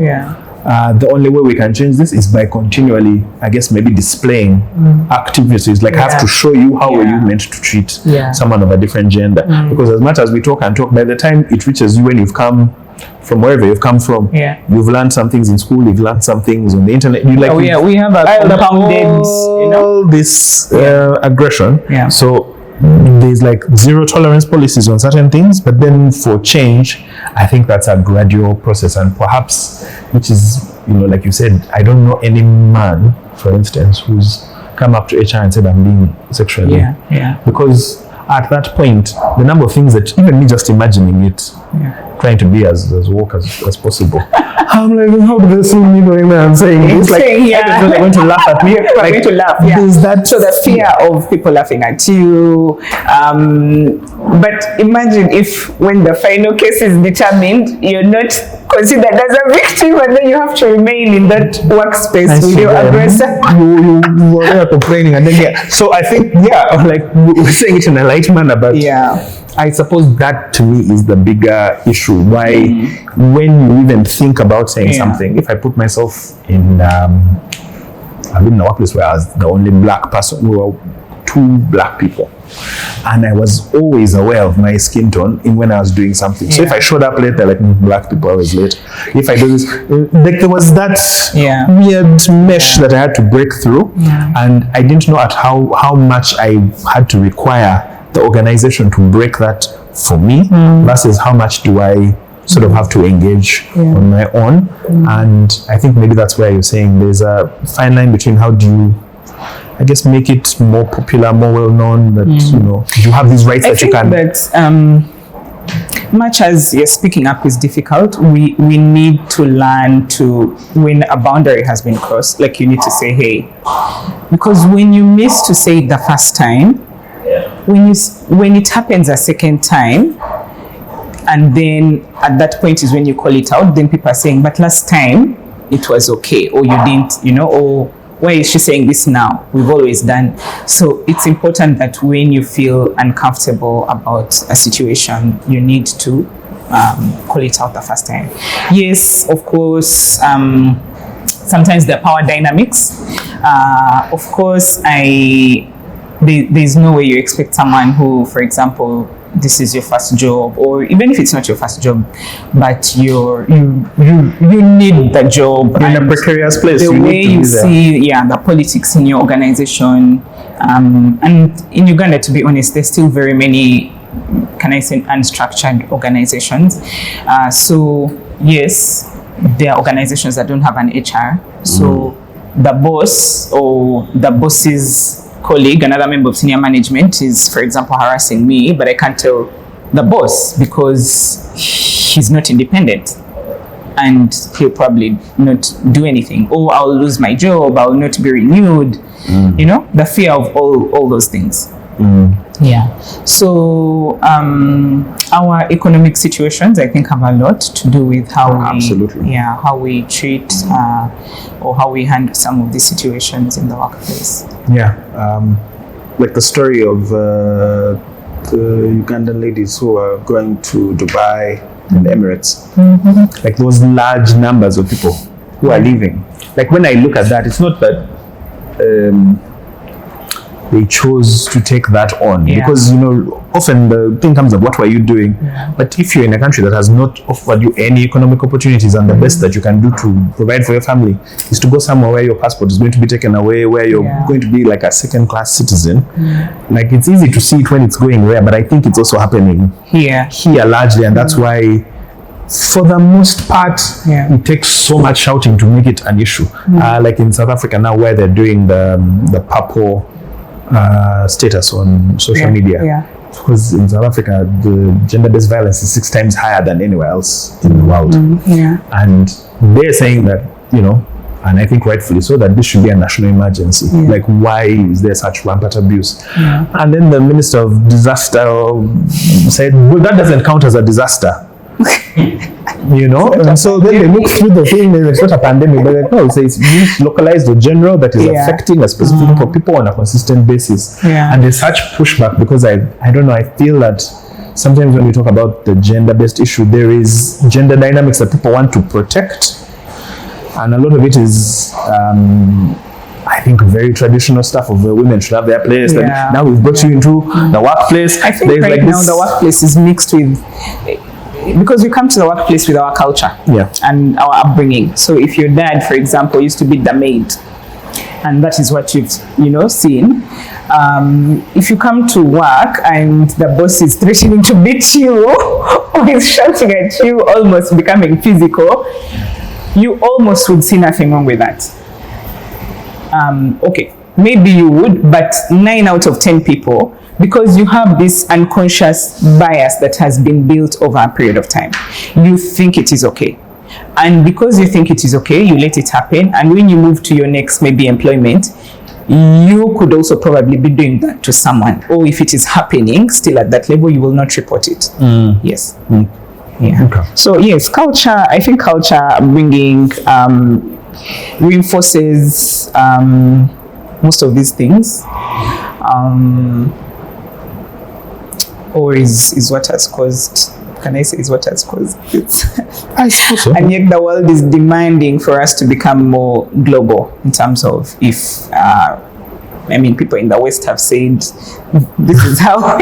Speaker 1: The only way we can change this is by continually, I guess, maybe displaying activities. Like, I have to show you how are you meant to treat someone of a different gender. Because as much as we talk and talk, by the time it reaches you when you've come from wherever you've come from, you've learned some things in school, you've learned some things on the internet.
Speaker 2: We have a compounded,
Speaker 1: all this aggression. So there's like zero tolerance policies on certain things, but then for change, I think that's a gradual process, and perhaps, which is, like you said, I don't know any man, for instance, who's come up to HR and said, I'm being sexually. Because at that point, the number of things that even me just imagining it, trying to be as woke as possible. I'm like, how do they see me going there and saying this? Like, they're going to laugh at me.
Speaker 2: They're going to laugh.
Speaker 1: There's that.
Speaker 2: So the fear of people laughing at you. But imagine if when the final case is determined, you're not considered as a victim, and then you have to remain in that workspace with your aggressor.
Speaker 1: You are complaining, and then So I think like we're saying it in a light manner, but I suppose that to me is the bigger issue. Why, when you even think about saying something, if I put myself in, I've been in a workplace where I was the only black person, we were 2 black people, and I was always aware of my skin tone in when I was doing something. So if I showed up late, they're like, black people always late. If I do this, like there was that weird mesh that I had to break through, and I didn't know at how much I had to require the organization to break that for me versus how much do I sort of have to engage on my own. And I think maybe that's where you're saying there's a fine line between how do you, I guess, make it more popular, more well known, that you have these rights that you can.
Speaker 2: That much as speaking up is difficult, we need to learn to, when a boundary has been crossed, like you need to say, hey, because when you miss to say it the first time, when it happens a second time, and then at that point is when you call it out, then people are saying, but last time it was okay, or you didn't, or why is she saying this now? We've always done. So it's important that when you feel uncomfortable about a situation, you need to call it out the first time. Yes, of course, sometimes there are power dynamics. Of course, there's no way you expect someone who, for example, this is your first job, or even if it's not your first job, but you need the job.
Speaker 1: You're in a precarious place.
Speaker 2: The way you see the politics in your organization, and in Uganda, to be honest, there's still very many, can I say, unstructured organizations. So yes, there are organizations that don't have an HR. So the boss or the boss's colleague, another member of senior management, is, for example, harassing me, but I can't tell the boss because he's not independent, and he'll probably not do anything, or I'll lose my job, I'll not be renewed. The fear of all those things. So our economic situations, I think, have a lot to do with how we treat or how we handle some of these situations in the workplace.
Speaker 1: Like the story of the Ugandan ladies who are going to Dubai and the Emirates. Like those large numbers of people who are leaving. Like when I look at that, it's not that they chose to take that on, because often the thing comes up, what were you doing? But if you're in a country that has not offered you any economic opportunities, and the best that you can do to provide for your family is to go somewhere where your passport is going to be taken away, where you're going to be like a second-class citizen. Like it's easy to see it when it's going there, but I think it's also happening here largely, and that's why for the most part it takes so much shouting to make it an issue. Like in South Africa now, where they're doing the purple status on social media, because in South Africa the gender-based violence is 6 times higher than anywhere else in the world, and they're saying that and I think rightfully so, that this should be a national emergency. Like, why is there such rampant abuse? And then the Minister of Disaster said, well, that doesn't count as a disaster. And so then they look through the thing, it's not a pandemic, but like, no, it's localized or general that is affecting a specific group of people on a consistent basis. And there's such pushback because I don't know, I feel that sometimes when we talk about the gender-based issue, there is gender dynamics that people want to protect, and a lot of it is I think very traditional stuff of women should have their place. And now we've brought you into the workplace.
Speaker 2: I think right now the workplace is mixed with, because we come to the workplace with our culture and our upbringing. So if your dad, for example, used to be the maid, and that is what you've seen, if you come to work and the boss is threatening to beat you or is shouting at you, almost becoming physical, you almost would see nothing wrong with that. Okay, maybe you would, but 9 out of 10 people, because you have this unconscious bias that has been built over a period of time, you think it is okay. And because you think it is okay, you let it happen. And when you move to your next maybe employment, you could also probably be doing that to someone. Or if it is happening still at that level, you will not report it. Yes. Okay. So yes, culture, I think culture bringing reinforces most of these things, or is what has caused, can I say is what has caused it?
Speaker 1: I suppose so.
Speaker 2: And yet the world is demanding for us to become more global in terms of, if people in the West have said this is how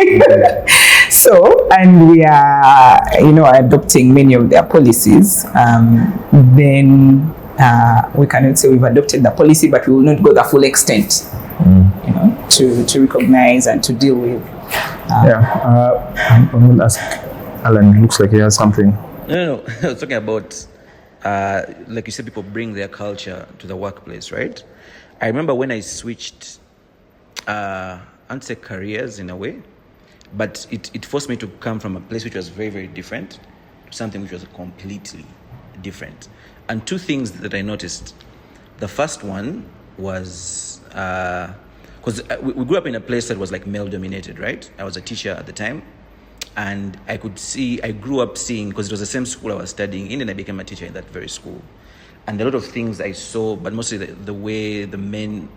Speaker 2: so, and we are adopting many of their policies, then we cannot say we've adopted the policy, but we will not go the full extent to recognize and to deal with.
Speaker 1: I'm going to ask Alan, it looks like he has something.
Speaker 3: No. I was talking about, like you said, people bring their culture to the workplace, right? I remember when I switched, I won't say careers in a way, but it forced me to come from a place which was very, very different to something which was completely different. And 2 things that I noticed. The first one was, because we grew up in a place that was like male dominated, right? I was a teacher at the time. And I grew up seeing, because it was the same school I was studying in, and I became a teacher in that very school. And a lot of things I saw, but mostly the way the men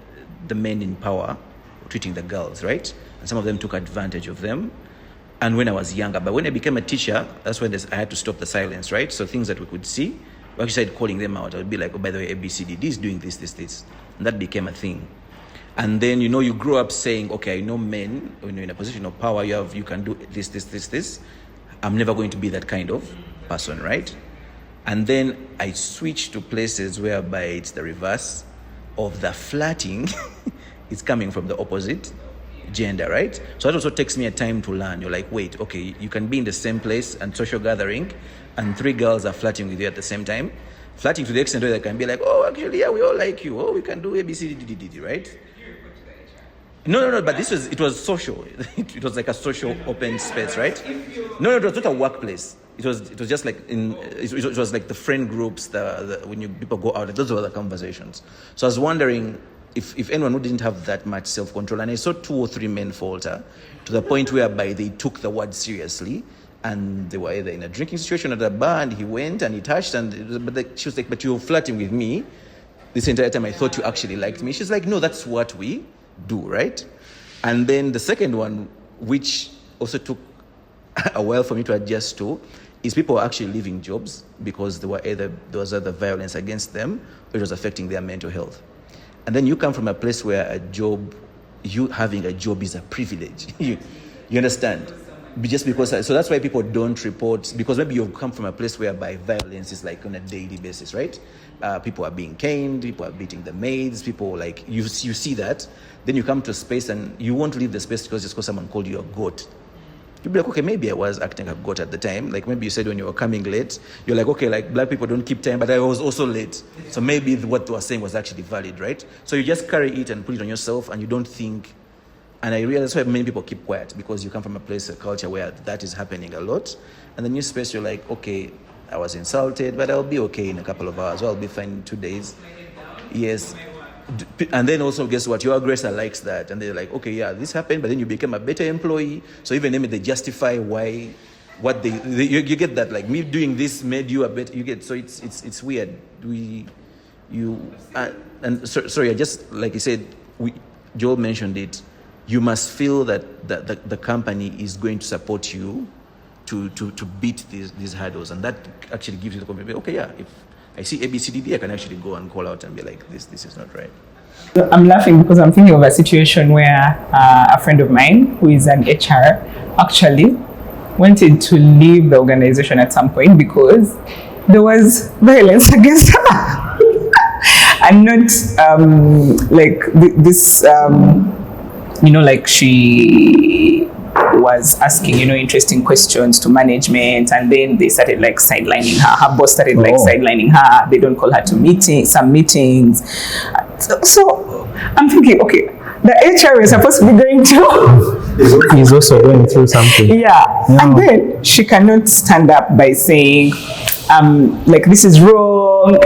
Speaker 3: in power were treating the girls, right? And some of them took advantage of them. And when I was younger, but when I became a teacher, that's when I had to stop the silence, right? So things that we could see, we actually started calling them out. I would be like, oh, by the way, ABCD, this is doing this. And that became a thing. And then, you grow up saying, okay, I know men, when you're in a position of power, you can do this. I'm never going to be that kind of person, right? And then I switched to places whereby it's the reverse of the flirting is coming from the opposite gender, right? So that also takes me a time to learn. You're like, wait, okay, you can be in the same place and social gathering, and 3 girls are flirting with you at the same time. Flirting to the extent where they can be like, oh, actually, yeah, we all like you. Oh, we can do ABCD, right? No, but it was social. It was like a social open space, right? No, it was not a workplace. It was just like it was like the friend groups, when people go out, those were the conversations. So I was wondering if anyone who didn't have that much self-control, and I saw 2 or 3 men falter to the point whereby they took the word seriously, and they were either in a drinking situation at a bar, and he went and he touched, but she was like, but you're flirting with me this entire time. I thought you actually liked me. She's like, no, that's what we do, right? And then the second one, which also took a while for me to adjust to is people were actually leaving jobs because there was either violence against them or it was affecting their mental health. And then you come from a place where you having a job is a privilege. you understand? Just because, so that's why people don't report, because maybe you've come from a place whereby violence is like on a daily basis, right? People are being caned, people are beating the maids, people like, you see that, then you come to a space and you won't leave the space just because someone called you a goat. You'll be like, okay, maybe I was acting a goat at the time. Like maybe you said when you were coming late, you're like, okay, like black people don't keep time, but I was also late. So maybe what they were saying was actually valid, right? So you just carry it and put it on yourself and you don't think. And I realize that's why many people keep quiet, because you come from a place, a culture where that is happening a lot. And the new space, you're like, okay, I was insulted, but I'll be okay in a couple of hours, or I'll be fine in 2 days. Yes. And then also, guess what? Your aggressor likes that. And they're like, okay, yeah, this happened, but then you became a better employee. So even them, they justify why, you get that, like, me doing this made you a better, you get, so it's weird. Sorry, I just, like you said, Joel mentioned it. You must feel that the company is going to support you to beat these hurdles, and that actually gives you the confidence. Okay, yeah, if I see ABCDD, I can actually go and call out and be like, this is not right.
Speaker 2: I'm laughing because I'm thinking of a situation where a friend of mine who is an HR actually wanted to leave the organization at some point because there was violence against her, and not this. Like she was asking, interesting questions to management, and then they started like sidelining her. Her boss started like sidelining her. They don't call her to some meetings. So I'm thinking, okay, the HR is supposed to be going to.
Speaker 1: He's also going through something.
Speaker 2: Yeah. And then she cannot stand up by saying, like, this is wrong,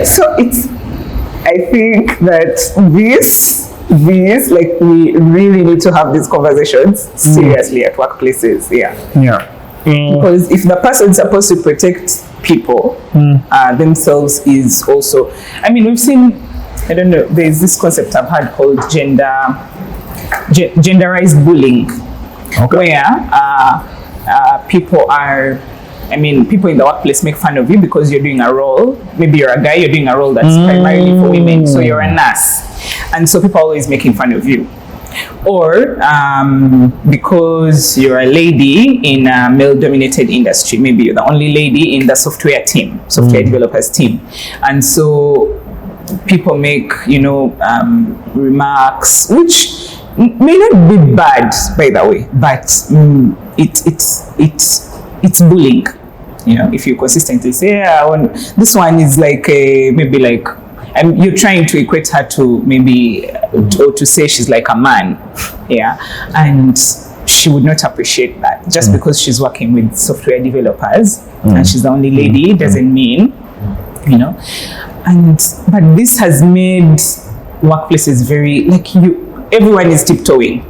Speaker 2: So I think that these, like, we really need to have these conversations seriously at workplaces. Because if the person is supposed to protect people themselves is also, I mean, we've seen, I don't know, there's this concept I've heard called genderized bullying, where people in the workplace make fun of you because you're doing a role. Maybe you're a guy, you're doing a role that's primarily for women. So you're a nurse. And so people are always making fun of you. Or because you're a lady in a male-dominated industry, maybe you're the only lady in the software developers team. And so people make, remarks, which may not be bad, by the way, but it's bullying. If you consistently say, this one is like maybe like, and you're trying to equate her to maybe, or to say she's like a man, and she would not appreciate that. Just because she's working with software developers and she's the only lady doesn't mean, but this has made workplaces very, like, everyone is tiptoeing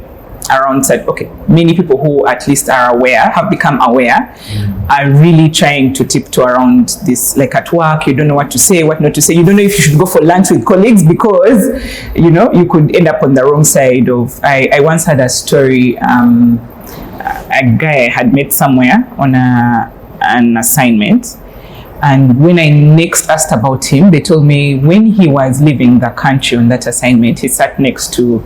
Speaker 2: around said, okay, many people who at least are aware, have become aware, are really trying to tiptoe around this. Like at work, you don't know what to say, what not to say. You don't know if you should go for lunch with colleagues because, you could end up on the wrong side of, I once had a story, a guy I had met somewhere on an assignment. And when I next asked about him, they told me when he was leaving the country on that assignment, he sat next to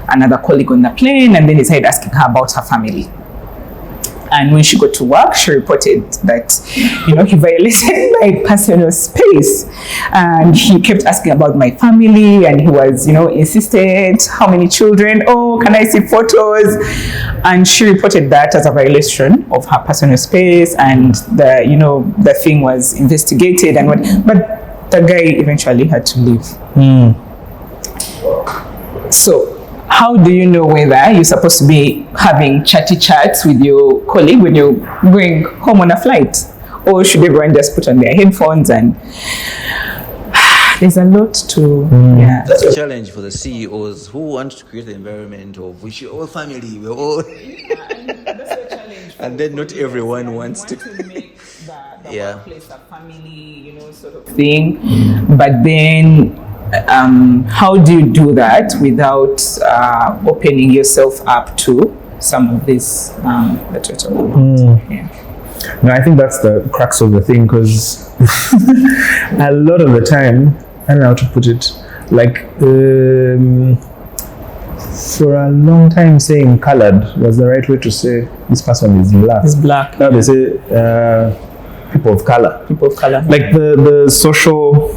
Speaker 2: another colleague on the plane, and then he started asking her about her family. And when she got to work, she reported that, he violated my personal space. And he kept asking about my family, and he was, insistent, how many children? Oh, can I see photos? And she reported that as a violation of her personal space, and the thing was investigated but the guy eventually had to leave. So how do you know whether you're supposed to be having chatty chats with your colleague when you're going home on a flight? Or should everyone just put on their headphones? And there's a lot to...
Speaker 3: That's a challenge for the CEOs who want to create the environment of which all family, we're all...
Speaker 2: that's a challenge.
Speaker 3: And then not everyone wants to
Speaker 2: make the workplace a family, sort of thing. But then... how do you do that without opening yourself up to some of this that we're talking about. Yeah.
Speaker 1: No, I think that's the crux of the thing, because a lot of the time, I don't know how to put it, like for a long time saying colored was the right way to say this person is black.
Speaker 2: It's black.
Speaker 1: Now they say people of color.
Speaker 2: People of color.
Speaker 1: Like the social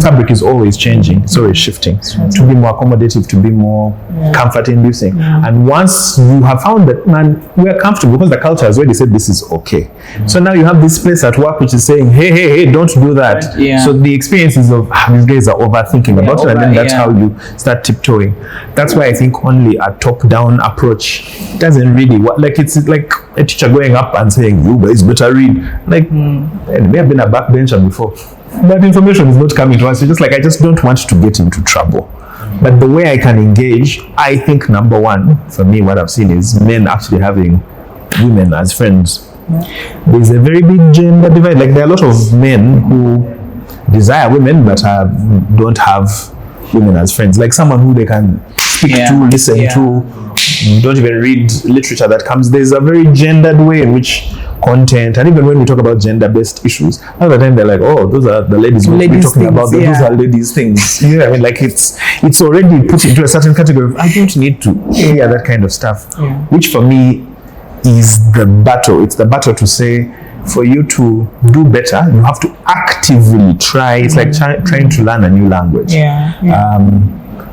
Speaker 1: fabric is always changing, it's always shifting to be more accommodative, to be more comfort inducing. And once you have found that, man, we are comfortable because the culture has already said this is okay. So now you have this place at work which is saying, hey, don't do that. So the experiences of these guys are overthinking about it, and then that's how you start tiptoeing. That's why I think only a top-down approach doesn't really work. Like, it's like a teacher going up and saying, you guys better read. Like, it may have been a backbencher before. That information is not coming to us. It's just like, I just don't want to get into trouble. But the way I can engage, I think number one, for me, what I've seen is men actually having women as friends. There's a very big gender divide. Like, there are a lot of men who desire women but don't have women as friends. Like someone who they can speak to, listen to, don't even read literature that comes. There's a very gendered way in which content, and even when we talk about gender-based issues, all the time they're like, oh, those are the ladies we're talking about. Those are ladies things. You know what I mean? Like, it's already put into a certain category of, I don't need to hear that kind of stuff. Which for me is the battle. It's the battle to say, for you to do better, you have to actively try. It's like trying to learn a new language.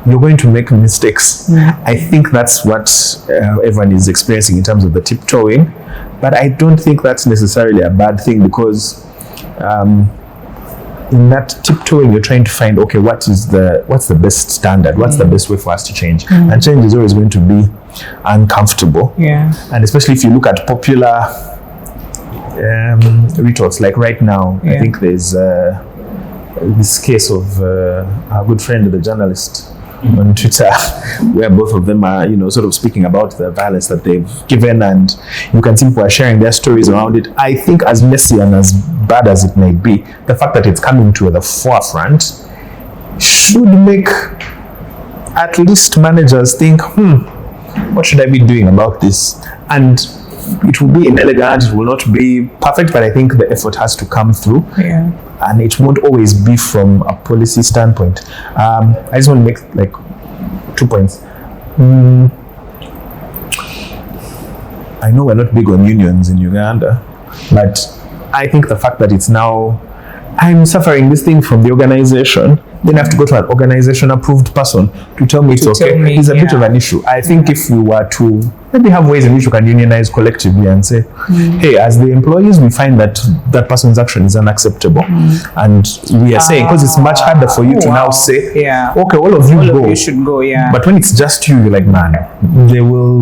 Speaker 1: You're going to make mistakes. I think that's what everyone is experiencing in terms of the tiptoeing, but I don't think that's necessarily a bad thing, because in that tiptoeing you're trying to find, okay, what's the best standard, what's the best way for us to change, and change is always going to be uncomfortable. And especially if you look at popular retorts, like right now, I think there's this case of our good friend, the journalist, on Twitter, where both of them are, sort of speaking about the violence that they've given, and you can see people are sharing their stories around it. I think, as messy and as bad as it may be, the fact that it's coming to the forefront should make at least managers think, what should I be doing about this? And it will be inelegant, it will not be perfect, but I think the effort has to come through. And it won't always be from a policy standpoint. I just want to make 2 points. I know we're not big on unions in Uganda, but I think the fact that it's now, I'm suffering this thing from the organization, then I have to go to an organization-approved person to tell me it's okay. It's a bit of an issue. I think if we were to maybe have ways in which you can unionize collectively and say, hey, as the employees, we find that that person's action is unacceptable. And we are saying, because it's much harder for you to now say, okay, all of you
Speaker 2: should go.
Speaker 1: But when it's just you, you're like, man, they will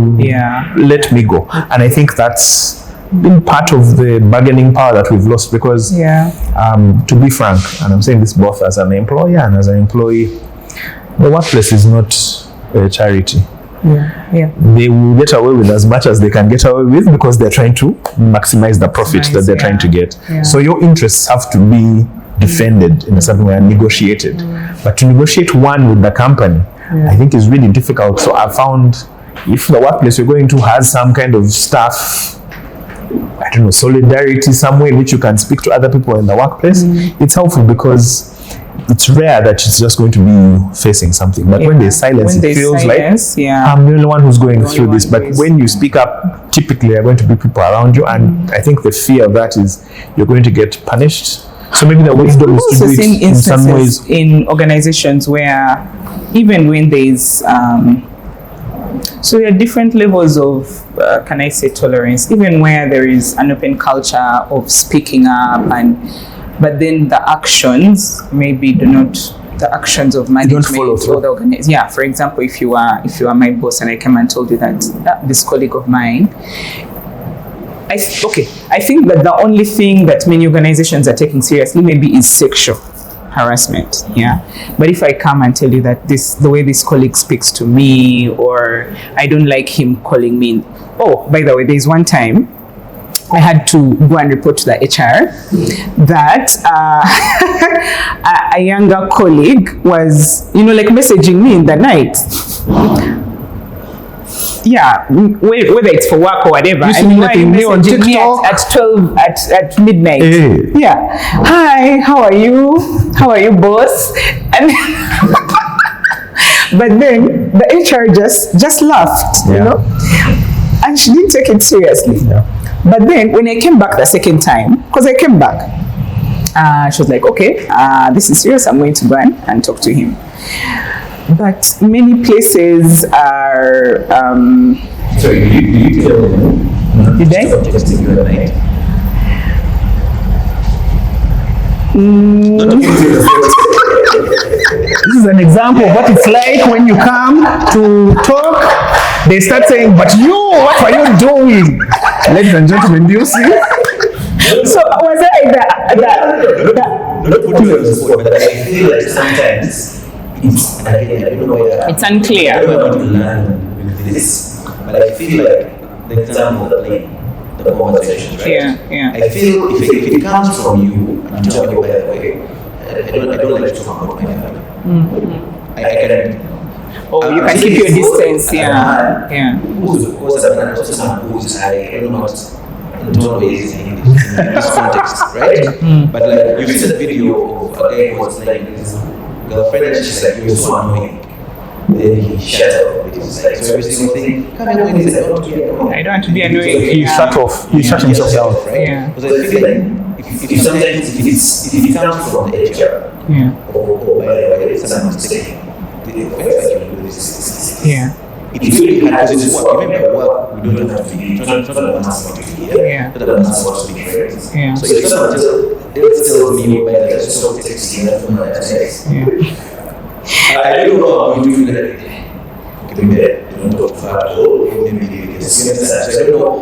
Speaker 1: let me go. And I think that's been part of the bargaining power that we've lost, because to be frank, and I'm saying this both as an employer and as an employee, the workplace is not a charity. They will get away with as much as they can get away with, because they're trying to maximize the profit that they're trying to get. So your interests have to be defended in a certain way and negotiated. But to negotiate one with the company, I think is really difficult. So I found, if the workplace you're going to has some kind of staff, I don't know, solidarity, some way in which you can speak to other people in the workplace, it's helpful, because it's rare that it's just going to be you facing something. But when there's silence, it feels like I'm the only one who's going through this. But when you speak up, typically there are going to be people around you, and I think the fear of that is you're going to get punished. So maybe the wisdom is to do it in some ways.
Speaker 2: In organizations where, even when there's so there are different levels of, can I say, tolerance, even where there is an open culture of speaking up, but then the actions maybe do not, the actions of management or the organization. For example, if you are my boss and I came and told you that this colleague of mine, I think that the only thing that many organizations are taking seriously maybe is sexual harassment, but if I come and tell you that the way this colleague speaks to me, or I don't like him calling me, by the way, there's one time I had to go and report to the HR that a younger colleague was, messaging me in the night. whether it's for work or whatever.
Speaker 1: see
Speaker 2: why
Speaker 1: nothing new on
Speaker 2: messaging me
Speaker 1: TikTok?
Speaker 2: at 12 at midnight.
Speaker 1: Hey.
Speaker 2: Yeah. Hi, how are you? How are you, boss? And but then the HR just laughed, you know, and she didn't take it seriously.
Speaker 1: Yeah.
Speaker 2: But then when I came back the second time, because I came back, she was like, okay, this is serious, I'm going to go and talk to him. But many places are...
Speaker 4: Sorry, you tell them.
Speaker 2: Did I?
Speaker 4: Texting you at night.
Speaker 1: This is an example of what it's like when you come to talk. They start saying, but you, what are you doing? Ladies and gentlemen, do you see?
Speaker 2: So was I
Speaker 4: Not put you on the spot, but I feel like sometimes it's, and again, I don't know why
Speaker 2: it's unclear.
Speaker 4: I don't want to learn with this, but I feel like the example that like the conversations, right?
Speaker 2: Yeah.
Speaker 4: I feel if it comes from you, and you tell me, by the way, I don't like to talk about my family. I can.
Speaker 2: Oh, you can keep your distance. Yeah.
Speaker 4: Who's of course a man, someone who's I don't know what don't always in this context, right? But like you've seen a video of a guy who was like his girlfriend and she's like, you're so annoying. Then he shut up with his like, so every single thing, come here, he's like, I
Speaker 2: don't want to be annoying.
Speaker 1: He shut off. He shut himself down.
Speaker 4: Right?
Speaker 2: Yeah.
Speaker 4: Because I feel like if sometimes if it comes from the HR, or by the way, someone's saying, it's really hard because it's work. Even at work, we don't have to be, not everyone has to be here, not everyone has to be friends.
Speaker 2: Yeah.
Speaker 4: So if someone tells me by the stop texting that from my text, I don't know how we do that. Maybe don't talk far at all, maybe they just understand. So I don't know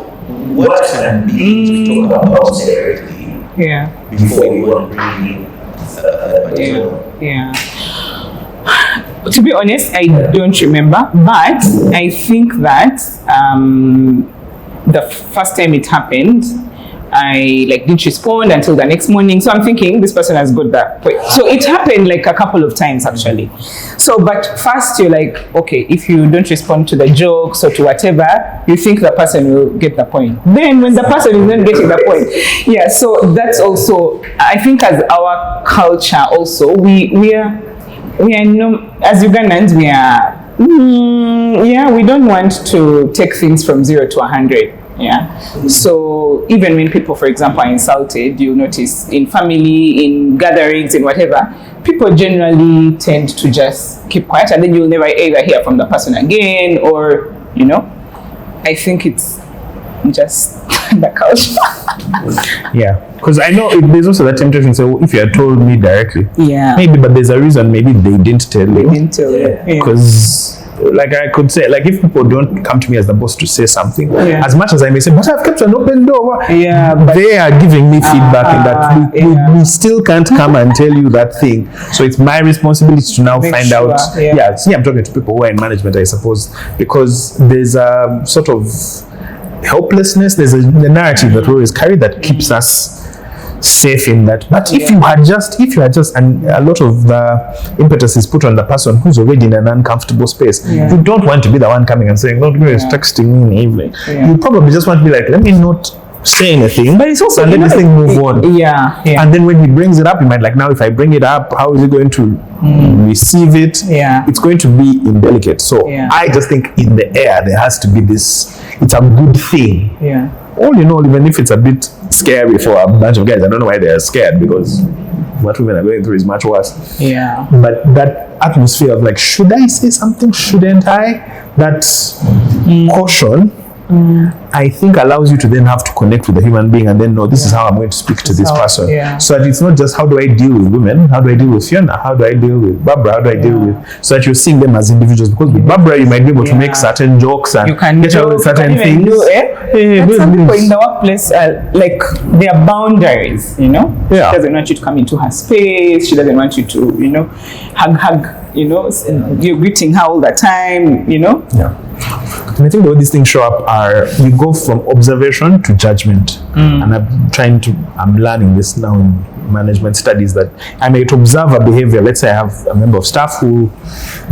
Speaker 4: what can be to talk about directly before we want to bring
Speaker 2: To be honest, I don't remember, but I think that the first time it happened, I didn't respond until the next morning. So I'm thinking this person has got that point. So it happened like a couple of times actually. So, but first you're like, okay, if you don't respond to the jokes or to whatever, you think the person will get the point. Then when the person is not getting the point, so that's also, I think as our culture also, we are no, as Ugandans, we don't want to take things from 0 to 100. So even when people, for example, are insulted, you notice in family, in gatherings, in whatever, people generally tend to just keep quiet, and then you'll never either hear from the person again, or I think it's just the culture.
Speaker 1: Because I know there's also that temptation to say, well, if you had told me directly, maybe, but there's a reason maybe they didn't tell you. Because like I could say, like if people don't come to me as the boss to say something, as much as I may say, but I've kept an open door, but they are giving me feedback in that we still can't come and tell you that thing. So it's my responsibility to now find out. I'm talking to people who are in management, I suppose, because there's a sort of helplessness, there's a narrative that we always carry that keeps us safe in that. But if you had just, and a lot of the impetus is put on the person who's already in an uncomfortable space. You don't want to be the one coming and saying, "Look, is texting me in the evening." You probably just want to be like, "Let me not say anything, but it's also and let this thing move on." And then when he brings it up, you might like, now if I bring it up, how is he going to receive it? It's going to be indelicate. So I just think in the air there has to be this. It's a good thing. All in all, even if it's a bit scary for a bunch of guys, I don't know why they're scared, because what women are going through is much worse. But that atmosphere of like, should I say something? Shouldn't I? That caution, I think allows you to then have to connect with the human being and then know this is how I'm going to speak to this person. So that it's not just how do I deal with women, how do I deal with Fiona, how do I deal with Barbara, how do I deal with, so that you're seeing them as individuals, because with Barbara you might be able to make certain jokes and you can get out with certain things.
Speaker 2: Some people in the workplace like there are boundaries, She doesn't want you to come into her space, she doesn't want you to, hug, you're greeting her all the time,
Speaker 1: And I think the way these things show up are, you go from observation to judgment. And I'm learning this now in management studies that I might observe a behavior. Let's say I have a member of staff who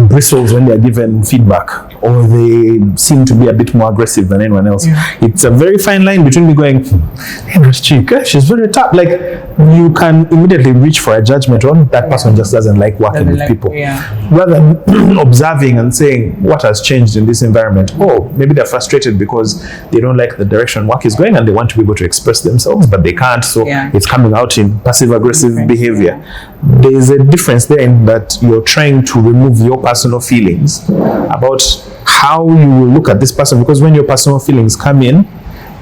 Speaker 1: bristles when they are given feedback, or they seem to be a bit more aggressive than anyone else. It's a very fine line between me going, hey, this chick, she's very tough. Like, you can immediately reach for a judgment on that person just doesn't like working with people. Rather than observing and saying, what has changed in this environment? Oh, maybe they're frustrated because they don't like the direction work is going and they want to be able to express themselves, but they can't. So it's coming out in passive-aggressive behavior. There's a difference there in that you're trying to remove your personal feelings about how you will look at this person, because when your personal feelings come in,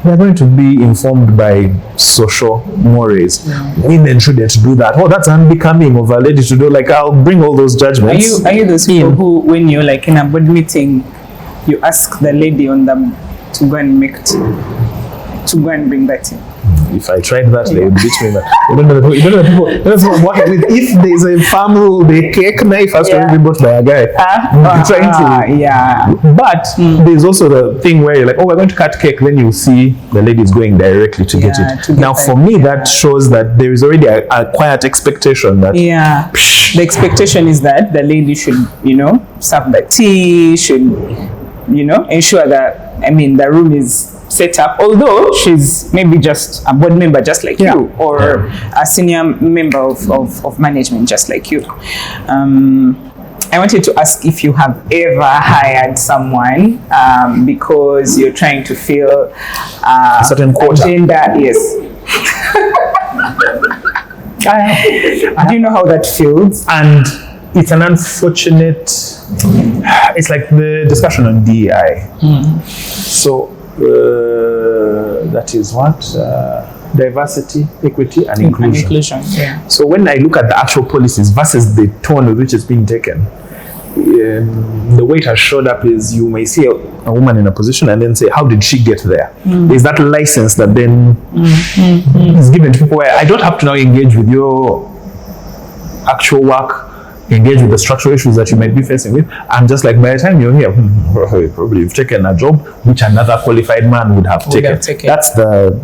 Speaker 1: they're going to be informed by social mores. Women shouldn't do that. Oh, that's unbecoming of a lady to do. Like, I'll bring all those judgments.
Speaker 2: Are you those people who, when you're like in a board meeting, you ask the lady on them to go and make tea, to go and bring that in?
Speaker 1: If I tried that, they would beat me. You don't know the people. That's what I'm working with. If there's a farm rule, the cake knife has to be brought by a guy. But there's also the thing where you're like, oh, we're going to cut cake. Then you see the ladies going directly to get it. Now, for me, that shows that there is already a quiet expectation that.
Speaker 2: The expectation is that the lady should, serve the tea, should, ensure that, the room is set up, although she's maybe just a board member just like you, or a senior member of management just like you. I wanted to ask if you have ever hired someone because you're trying to fill
Speaker 1: a certain quota.
Speaker 2: Gender, yes. Do you know how that feels?
Speaker 1: And it's an unfortunate, it's like the discussion on DEI. So that is what? Diversity, equity, and inclusion. So when I look at the actual policies versus the tone with which it's being taken, the way it has showed up is you may see a woman in a position and then say, how did she get there? There's that license that then is given to people where I don't have to now engage with your actual work, engage with the structural issues that you might be facing with. I'm just like, by the time you're here, probably you've taken a job which another qualified man would have taken. That's the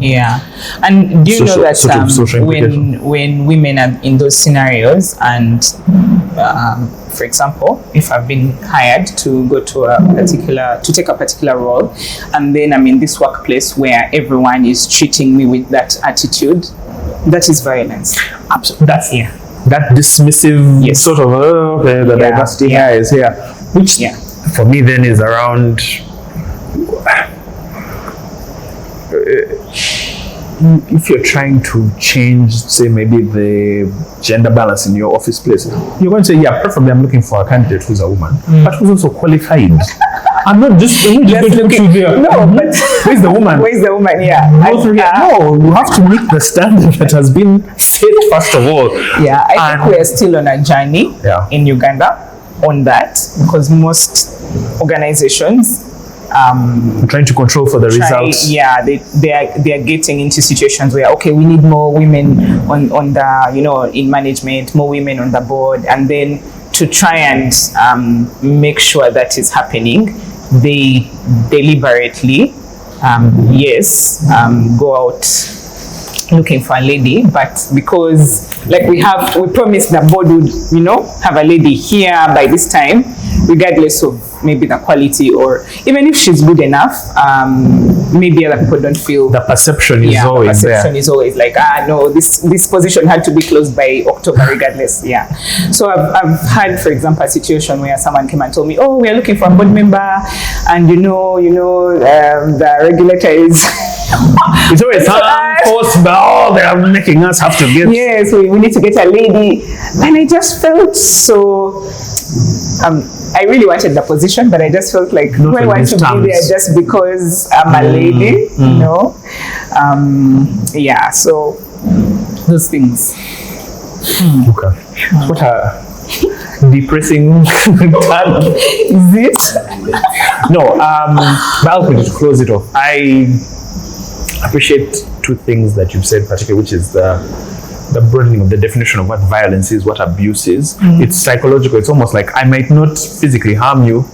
Speaker 2: And do you know that when women are in those scenarios, and for example, if I've been hired to go to take a particular role, and then I'm in this workplace where everyone is treating me with that attitude, that is violence.
Speaker 1: Absolutely. That dismissive sort of the diversity here is here, which for me then is around if you're trying to change, say, maybe the gender balance in your office place, you're going to say, preferably I'm looking for a candidate who's a woman, but who's also qualified. I'm not just looking there.
Speaker 2: No, but
Speaker 1: where's the woman?
Speaker 2: Where's the woman?
Speaker 1: No, you have to meet the standard that has been set first of all.
Speaker 2: I think we are still on a journey in Uganda on that, because most organizations
Speaker 1: trying to control for the results.
Speaker 2: They are getting into situations where we need more women on the in management, more women on the board, and then to try and make sure that is happening, they deliberately go out looking for a lady, but because we promised the board would have a lady here by this time, regardless of maybe the quality, or even if she's good enough, maybe other people don't feel
Speaker 1: the perception is always there.
Speaker 2: Is always like, no, this position had to be closed by October regardless. So I've had, for example, a situation where someone came and told me, oh, we're looking for a board member, and the regulator is
Speaker 1: it's always forced, but they are making us have to get.
Speaker 2: Yes, we need to get a lady, and I just felt so. I really wanted the position, but I just felt like, do I want to be there just because I'm a lady? So those things.
Speaker 1: Okay. What a depressing turn.
Speaker 2: Is it?
Speaker 1: No, but I'll to close it off. I appreciate two things that you've said, particularly, which is the broadening of the definition of what violence is, what abuse is. It's psychological. It's almost like I might not physically harm you,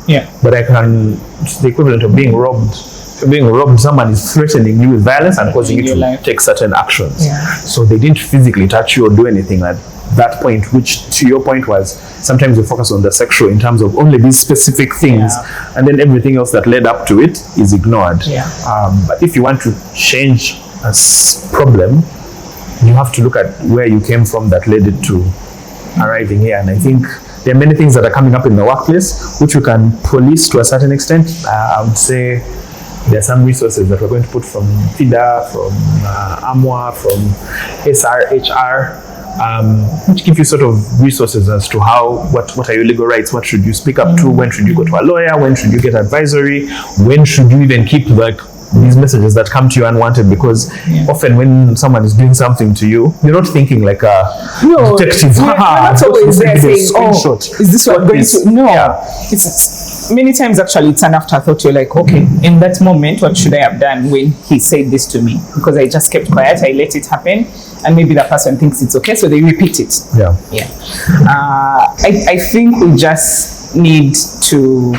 Speaker 1: but I can. It's the equivalent of being robbed being robbed, someone is threatening you with violence and causing you to take certain actions.
Speaker 2: Yeah.
Speaker 1: So they didn't physically touch you or do anything at that point, which to your point was sometimes we focus on the sexual in terms of only these specific things, and then everything else that led up to it is ignored. But if you want to change a problem, you have to look at where you came from that led it to arriving here. And I think there are many things that are coming up in the workplace which we can police to a certain extent. I would say there are some resources that we're going to put from FIDA, from AMWA, from SRHR, which give you sort of resources as to what are your legal rights, what should you speak up to, when should you go to a lawyer, when should you get advisory, when should you even keep these messages that come to you unwanted, because often when someone is doing something to you, you're not thinking like a detective.
Speaker 2: You're not always there saying, oh, is this what I'm going to? No. It's many times actually it's an afterthought. You're like, okay, in that moment, what should I have done when he said this to me? Because I just kept quiet, I let it happen, and maybe the person thinks it's okay, so they repeat it. I think we just need to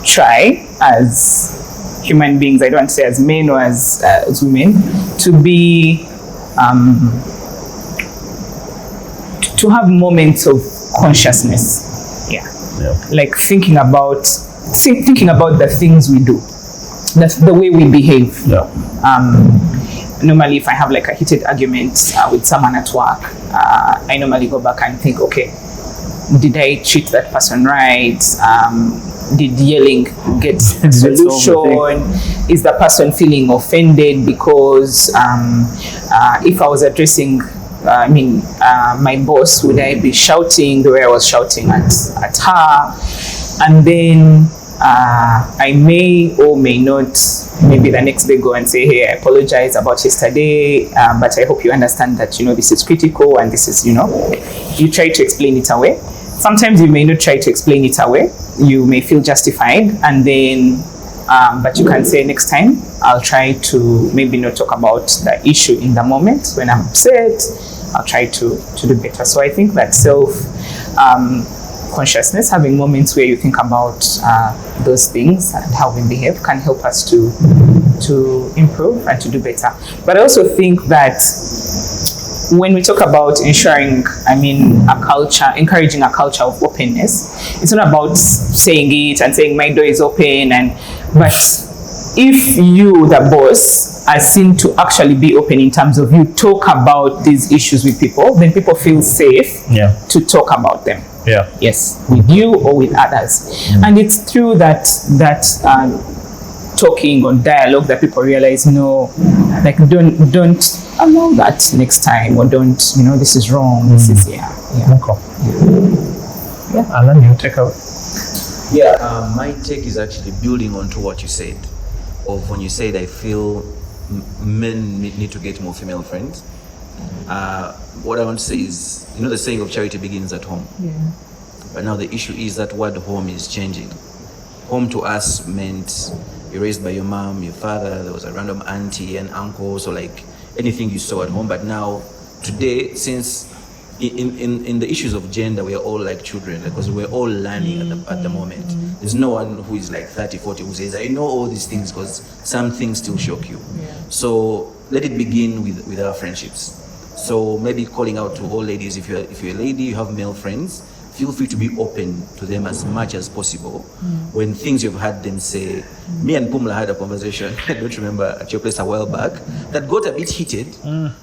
Speaker 2: try as human beings, I don't want to say as men or as women, to be to have moments of consciousness. Like thinking about the things we do, that's the way we behave. Normally if I have like a heated argument with someone at work, I normally go back and think, okay, did I treat that person right? Did yelling get a solution? Is the person feeling offended because if I was addressing my boss, would I be shouting the way I was shouting at her? And then I may or may not, maybe the next day go and say, hey, I apologize about yesterday, but I hope you understand that, this is critical and this is, you try to explain it away. Sometimes you may not try to explain it away. You may feel justified, and then, but you can say next time, I'll try to maybe not talk about the issue in the moment when I'm upset. I'll try to do better. So I think that self-consciousness, having moments where you think about those things and how we behave, can help us to improve and to do better. But I also think that when we talk about encouraging a culture of openness, it's not about saying it and saying my door is open, but if you, the boss, are seen to actually be open in terms of you talk about these issues with people, then people feel safe to talk about them. Yes, with you or with others. And it's through that talking or dialogue that people realize, don't allow that next time, or don't, this is wrong. This is
Speaker 1: Alan, you take out.
Speaker 3: My take is actually building on to what you said, of when you said I feel men need to get more female friends. What I want to say is, the saying of charity begins at home. But now the issue is that word home is changing. Home to us meant you're raised by your mom, your father, there was a random auntie and uncle, so like anything you saw at home. But now, today, since in the issues of gender, we are all like children, because we're all learning at the moment. There's no one who is like 30, 40 who says, I know all these things, because some things still shock you. So let it begin with our friendships. So maybe calling out to all ladies, if you're a lady, you have male friends, feel free to be open to them as much as possible. When things you've had them say, me and Pumla had a conversation, I don't remember, at your place a while back, that got a bit heated,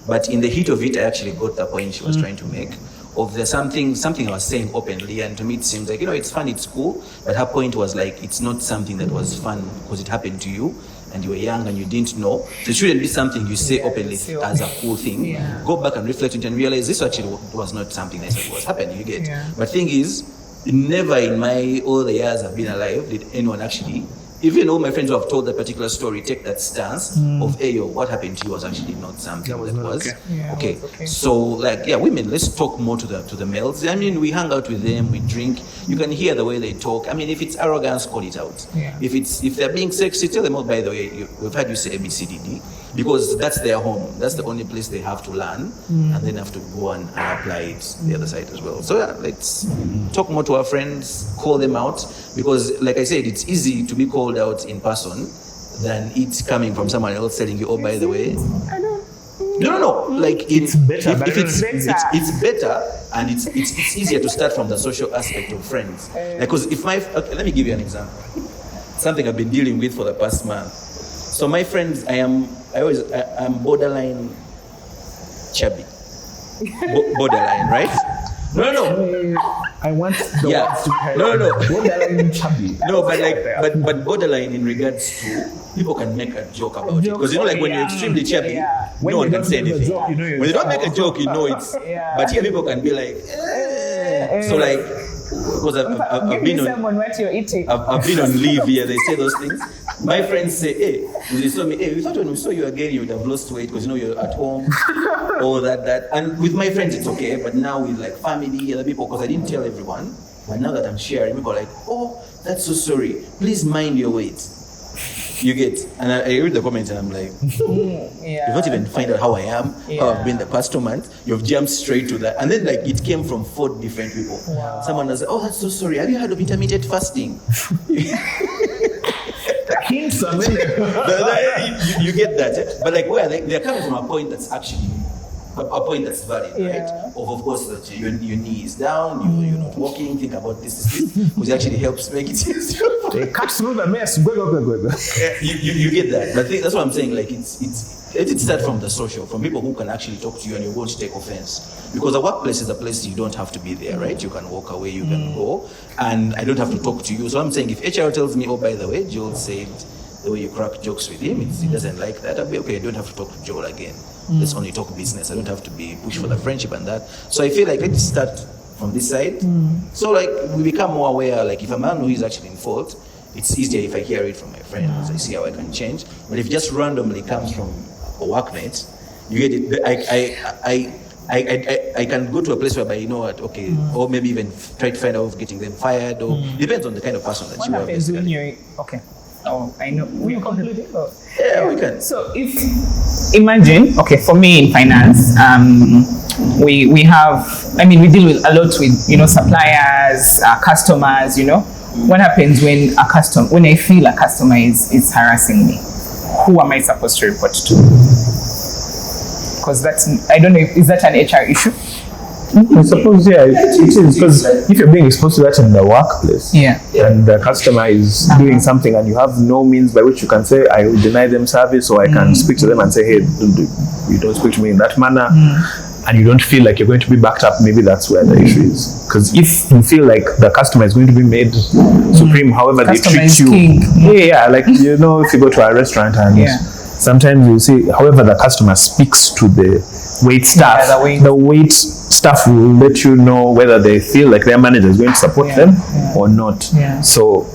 Speaker 3: but in the heat of it, I actually got the point she was trying to make, of the something I was saying openly, and to me it seems like, it's fun, it's cool, but her point was like, it's not something that was fun because it happened to you, and you were young and you didn't know. So it shouldn't be something you say openly as a cool thing. Go back and reflect on it and realize this actually was not something that was happening, you get. But thing is, never in all the years I've been alive did anyone actually, even all my friends who have told that particular story, take that stance of, hey, what happened to you was actually not something that was okay. So women, let's talk more to the males. We hang out with them, we drink. You can hear the way they talk. If it's arrogance, call it out. If they're being sexy, tell them, by the way, we've had you say ABCDD, because that's their home. That's the only place they have to learn, and then have to go and apply it the other side as well. So let's talk more to our friends, call them out, because like I said, it's easy to be called out in person than it coming from someone else telling you, oh, by the way.
Speaker 2: I don't.
Speaker 3: No. Like
Speaker 1: It's better,
Speaker 3: If
Speaker 1: but
Speaker 3: it's
Speaker 2: better.
Speaker 3: it's better, and it's easier to start from the social aspect of friends. Because if let me give you an example. Something I've been dealing with for the past month. So my friends, I'm borderline chubby. Borderline, right? No.
Speaker 1: I want the
Speaker 3: Yeah.
Speaker 1: words to be
Speaker 3: No.
Speaker 1: borderline chubby.
Speaker 3: No, but borderline in regards to people can make a joke about it, because like when you're extremely chubby,
Speaker 1: When
Speaker 3: no
Speaker 1: you
Speaker 3: one can
Speaker 1: don't
Speaker 3: say
Speaker 1: make a
Speaker 3: anything.
Speaker 1: joke, you know you're
Speaker 3: When they don't
Speaker 1: chubby.
Speaker 3: make a joke, you know it's.
Speaker 2: Yeah.
Speaker 3: But here people can be like, so like, because I've
Speaker 2: Give
Speaker 3: been
Speaker 2: me
Speaker 3: on.
Speaker 2: someone what you're eating.
Speaker 3: I've been on leave here. They say those things. My friends say, "Hey, when they saw me, hey, we thought when we saw you again, you would have lost weight because you're at home, all that." And with my friends, it's okay. But now with like family, other people, because I didn't tell everyone. But now that I'm sharing, people are like, "Oh, that's so sorry. Please mind your weight." You get, and I read the comments and I'm like, you've not even find out how I am, how I've been the past 2 months. You've jumped straight to that, and then like it came from 4 different people. Wow. Someone was like, "Oh, that's so sorry. Have you heard of intermittent fasting?"
Speaker 1: Hints are many.
Speaker 3: you get that, eh? But like where they're coming from a point that's actually a point that's valid, right? Of course that your knee is down, you're not walking. Think about this, which actually helps make it easier.
Speaker 1: They cut through the mess. Go.
Speaker 3: You get that, but that's what I'm saying. Like it starts from the social, from people who can actually talk to you and you won't take offense. Because the workplace is a place you don't have to be there, right? You can walk away, you can go, and I don't have to talk to you. So I'm saying if HR tells me, oh, by the way, Joel said the way you crack jokes with him, he doesn't like that, I'll be okay, I don't have to talk to Joel again. Let's only talk business. I don't have to be pushed for the friendship and that. So I feel like let's start from this side. So like we become more aware, like if a man who is actually in fault, it's easier if I hear it from my friends, I see how I can change. But if it just randomly comes from a workmate, you get it. I can go to a place whereby you know what, okay, or maybe even try to find out of getting them fired, or depends on the kind of person that
Speaker 2: What
Speaker 3: you are.
Speaker 2: happens when you're okay? Oh, I know. We conclude.
Speaker 3: Yeah, we can.
Speaker 2: So if imagine, okay, for me in finance, we have, I mean, we deal with a lot with suppliers, customers. What happens when when I feel a customer is harassing me? Who am I supposed to report to? Because I don't know, is that an HR issue?
Speaker 1: I suppose, it is, because if you're being exposed to that in the workplace, and the customer is doing something and you have no means by which you can say, I will deny them service, or I can speak to them and say, hey, you don't speak to me in that manner, and you don't feel like you're going to be backed up, maybe that's where the issue is. Because if you feel like the customer is going to be made supreme, however
Speaker 2: Customer
Speaker 1: they
Speaker 2: is
Speaker 1: treat you,
Speaker 2: king.
Speaker 1: like, if you go to a restaurant and sometimes you see, however the customer speaks to the wait staff, the wait staff will let you know whether they feel like their manager is going to support them or not. So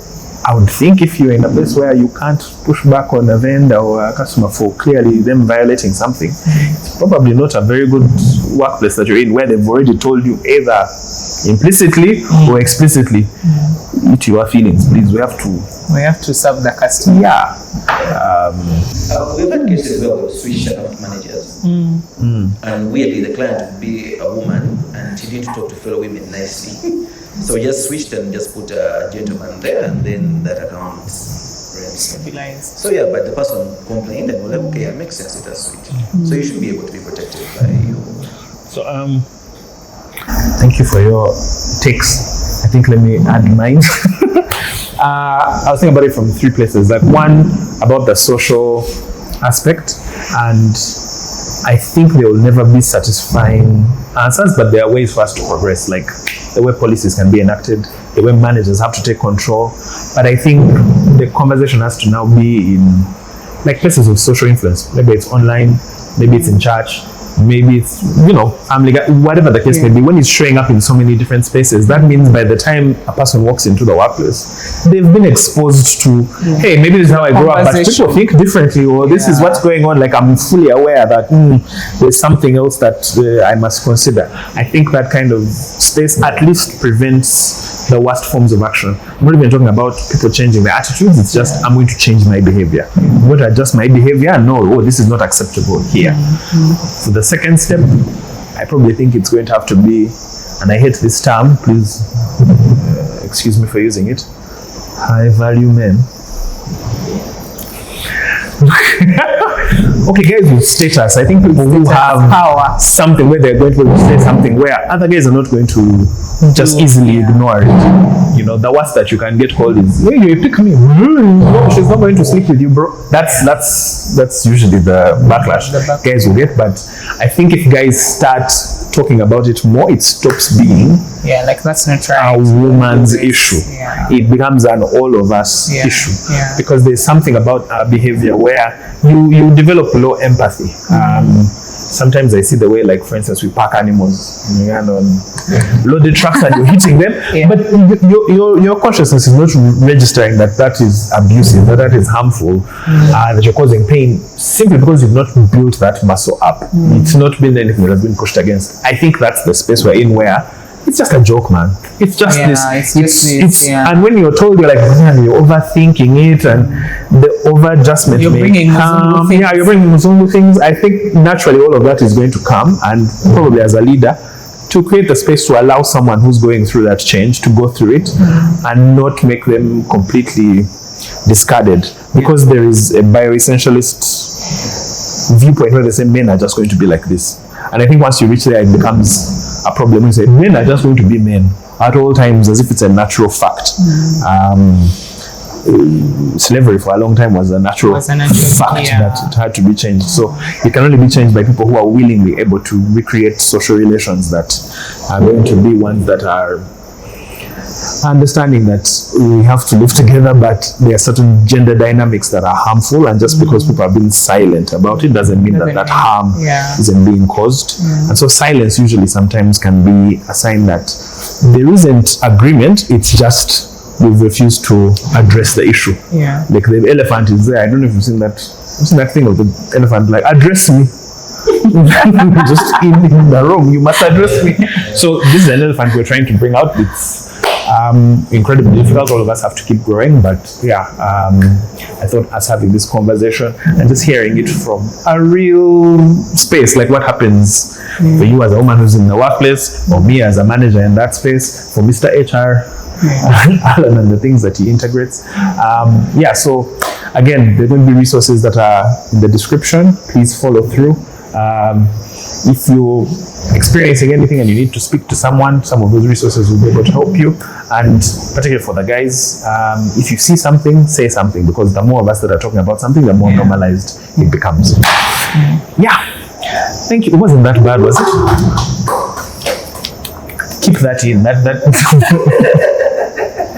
Speaker 1: I would think if you're in a place where you can't push back on a vendor or a customer for clearly them violating something, it's probably not a very good workplace that you're in, where they've already told you either implicitly or explicitly, eat your feelings, please. We have to
Speaker 2: serve the customer.
Speaker 3: We've had cases where we've switched account managers, and weirdly the client would be a woman and she didn't talk to fellow women nicely. So we just switched and just put a gentleman there, and then that account
Speaker 2: Stabilized.
Speaker 3: So but the person complained and we're like, okay, it makes sense, it has switched. So you should be able to be protected by you.
Speaker 1: So thank you for your takes. I think let me add mine. I was thinking about it from 3 places. Like, one, about the social aspect, and I think there will never be satisfying answers, but there are ways for us to progress, like the way policies can be enacted, the way managers have to take control. But I think the conversation has to now be in like places of social influence. Maybe it's online, maybe it's in church, maybe it's, family, whatever the case may be. When it's showing up in so many different spaces, that means by the time a person walks into the workplace, they've been exposed to, hey, maybe this is how I grew up, but people think differently, or this is what's going on. Like, I'm fully aware that there's something else that I must consider. I think that kind of space at least prevents the worst forms of action. I'm not even talking about people changing their attitudes. It's just, I'm going to change my behavior. I'm going to adjust my behavior and know, this is not acceptable here. So the second step, I probably think it's going to have to be, and I hate this term, please excuse me for using it, high value men. Okay, guys with status. I think people who have
Speaker 2: power.
Speaker 1: something where they're going to say something where other guys are not going to just easily ignore it. You know, the worst that you can get called is, hey, you pick me. No, she's not going to sleep with you, bro. That's usually the backlash guys will get. But I think if guys start talking about it more, it stops being
Speaker 2: like that's not right.
Speaker 1: a woman's issue.
Speaker 2: Yeah.
Speaker 1: It becomes an all of us issue.
Speaker 2: Yeah.
Speaker 1: Because there's something about our behavior where you develop low empathy. Sometimes I see the way, like, for instance, we park animals on loaded trucks and you're hitting them, but your consciousness is not registering that is abusive, that is harmful, that you're causing pain, simply because you've not built that muscle up. It's not been anything that has been pushed against. I think that's the space we're in where it's just a joke, man. It's just this. And when you're told, you're like, man, you're overthinking it, and the over-adjustment
Speaker 2: you're bringing
Speaker 1: you're bringing Muzungu things. I think naturally all of that is going to come, and probably as a leader, to create the space to allow someone who's going through that change to go through it and not make them completely discarded. Because there is a bioessentialist viewpoint where they say men are just going to be like this. And I think once you reach there, it becomes a problem. You say men are just going to be men at all times, as if it's a natural fact. Slavery for a long time was a natural fact that it had to be changed. So it can only be changed by people who are willingly able to recreate social relations that are going to be ones that are understanding that we have to live together, but there are certain gender dynamics that are harmful, and just because people have been silent about it doesn't mean that harm isn't being caused. And so silence usually sometimes can be a sign that there isn't agreement, it's just we've refused to address the issue. Like the elephant is there. I don't know if you've seen that thing of the elephant, like, address me. Just in the room, you must address me. So this is an elephant we're trying to bring out. It's incredibly difficult. All of us have to keep growing, but I thought us having this conversation and just hearing it from a real space, like what happens for you as a woman who's in the workplace, or me as a manager in that space, for Mr. HR, Alan, and the things that he integrates. So again, there are going to be resources that are in the description. Please follow through. If you're experiencing anything and you need to speak to someone, some of those resources will be able to help you. And particularly for the guys, if you see something, say something, because the more of us that are talking about something, the more normalized it becomes. Thank you. It wasn't that bad, was it? Keep that in. That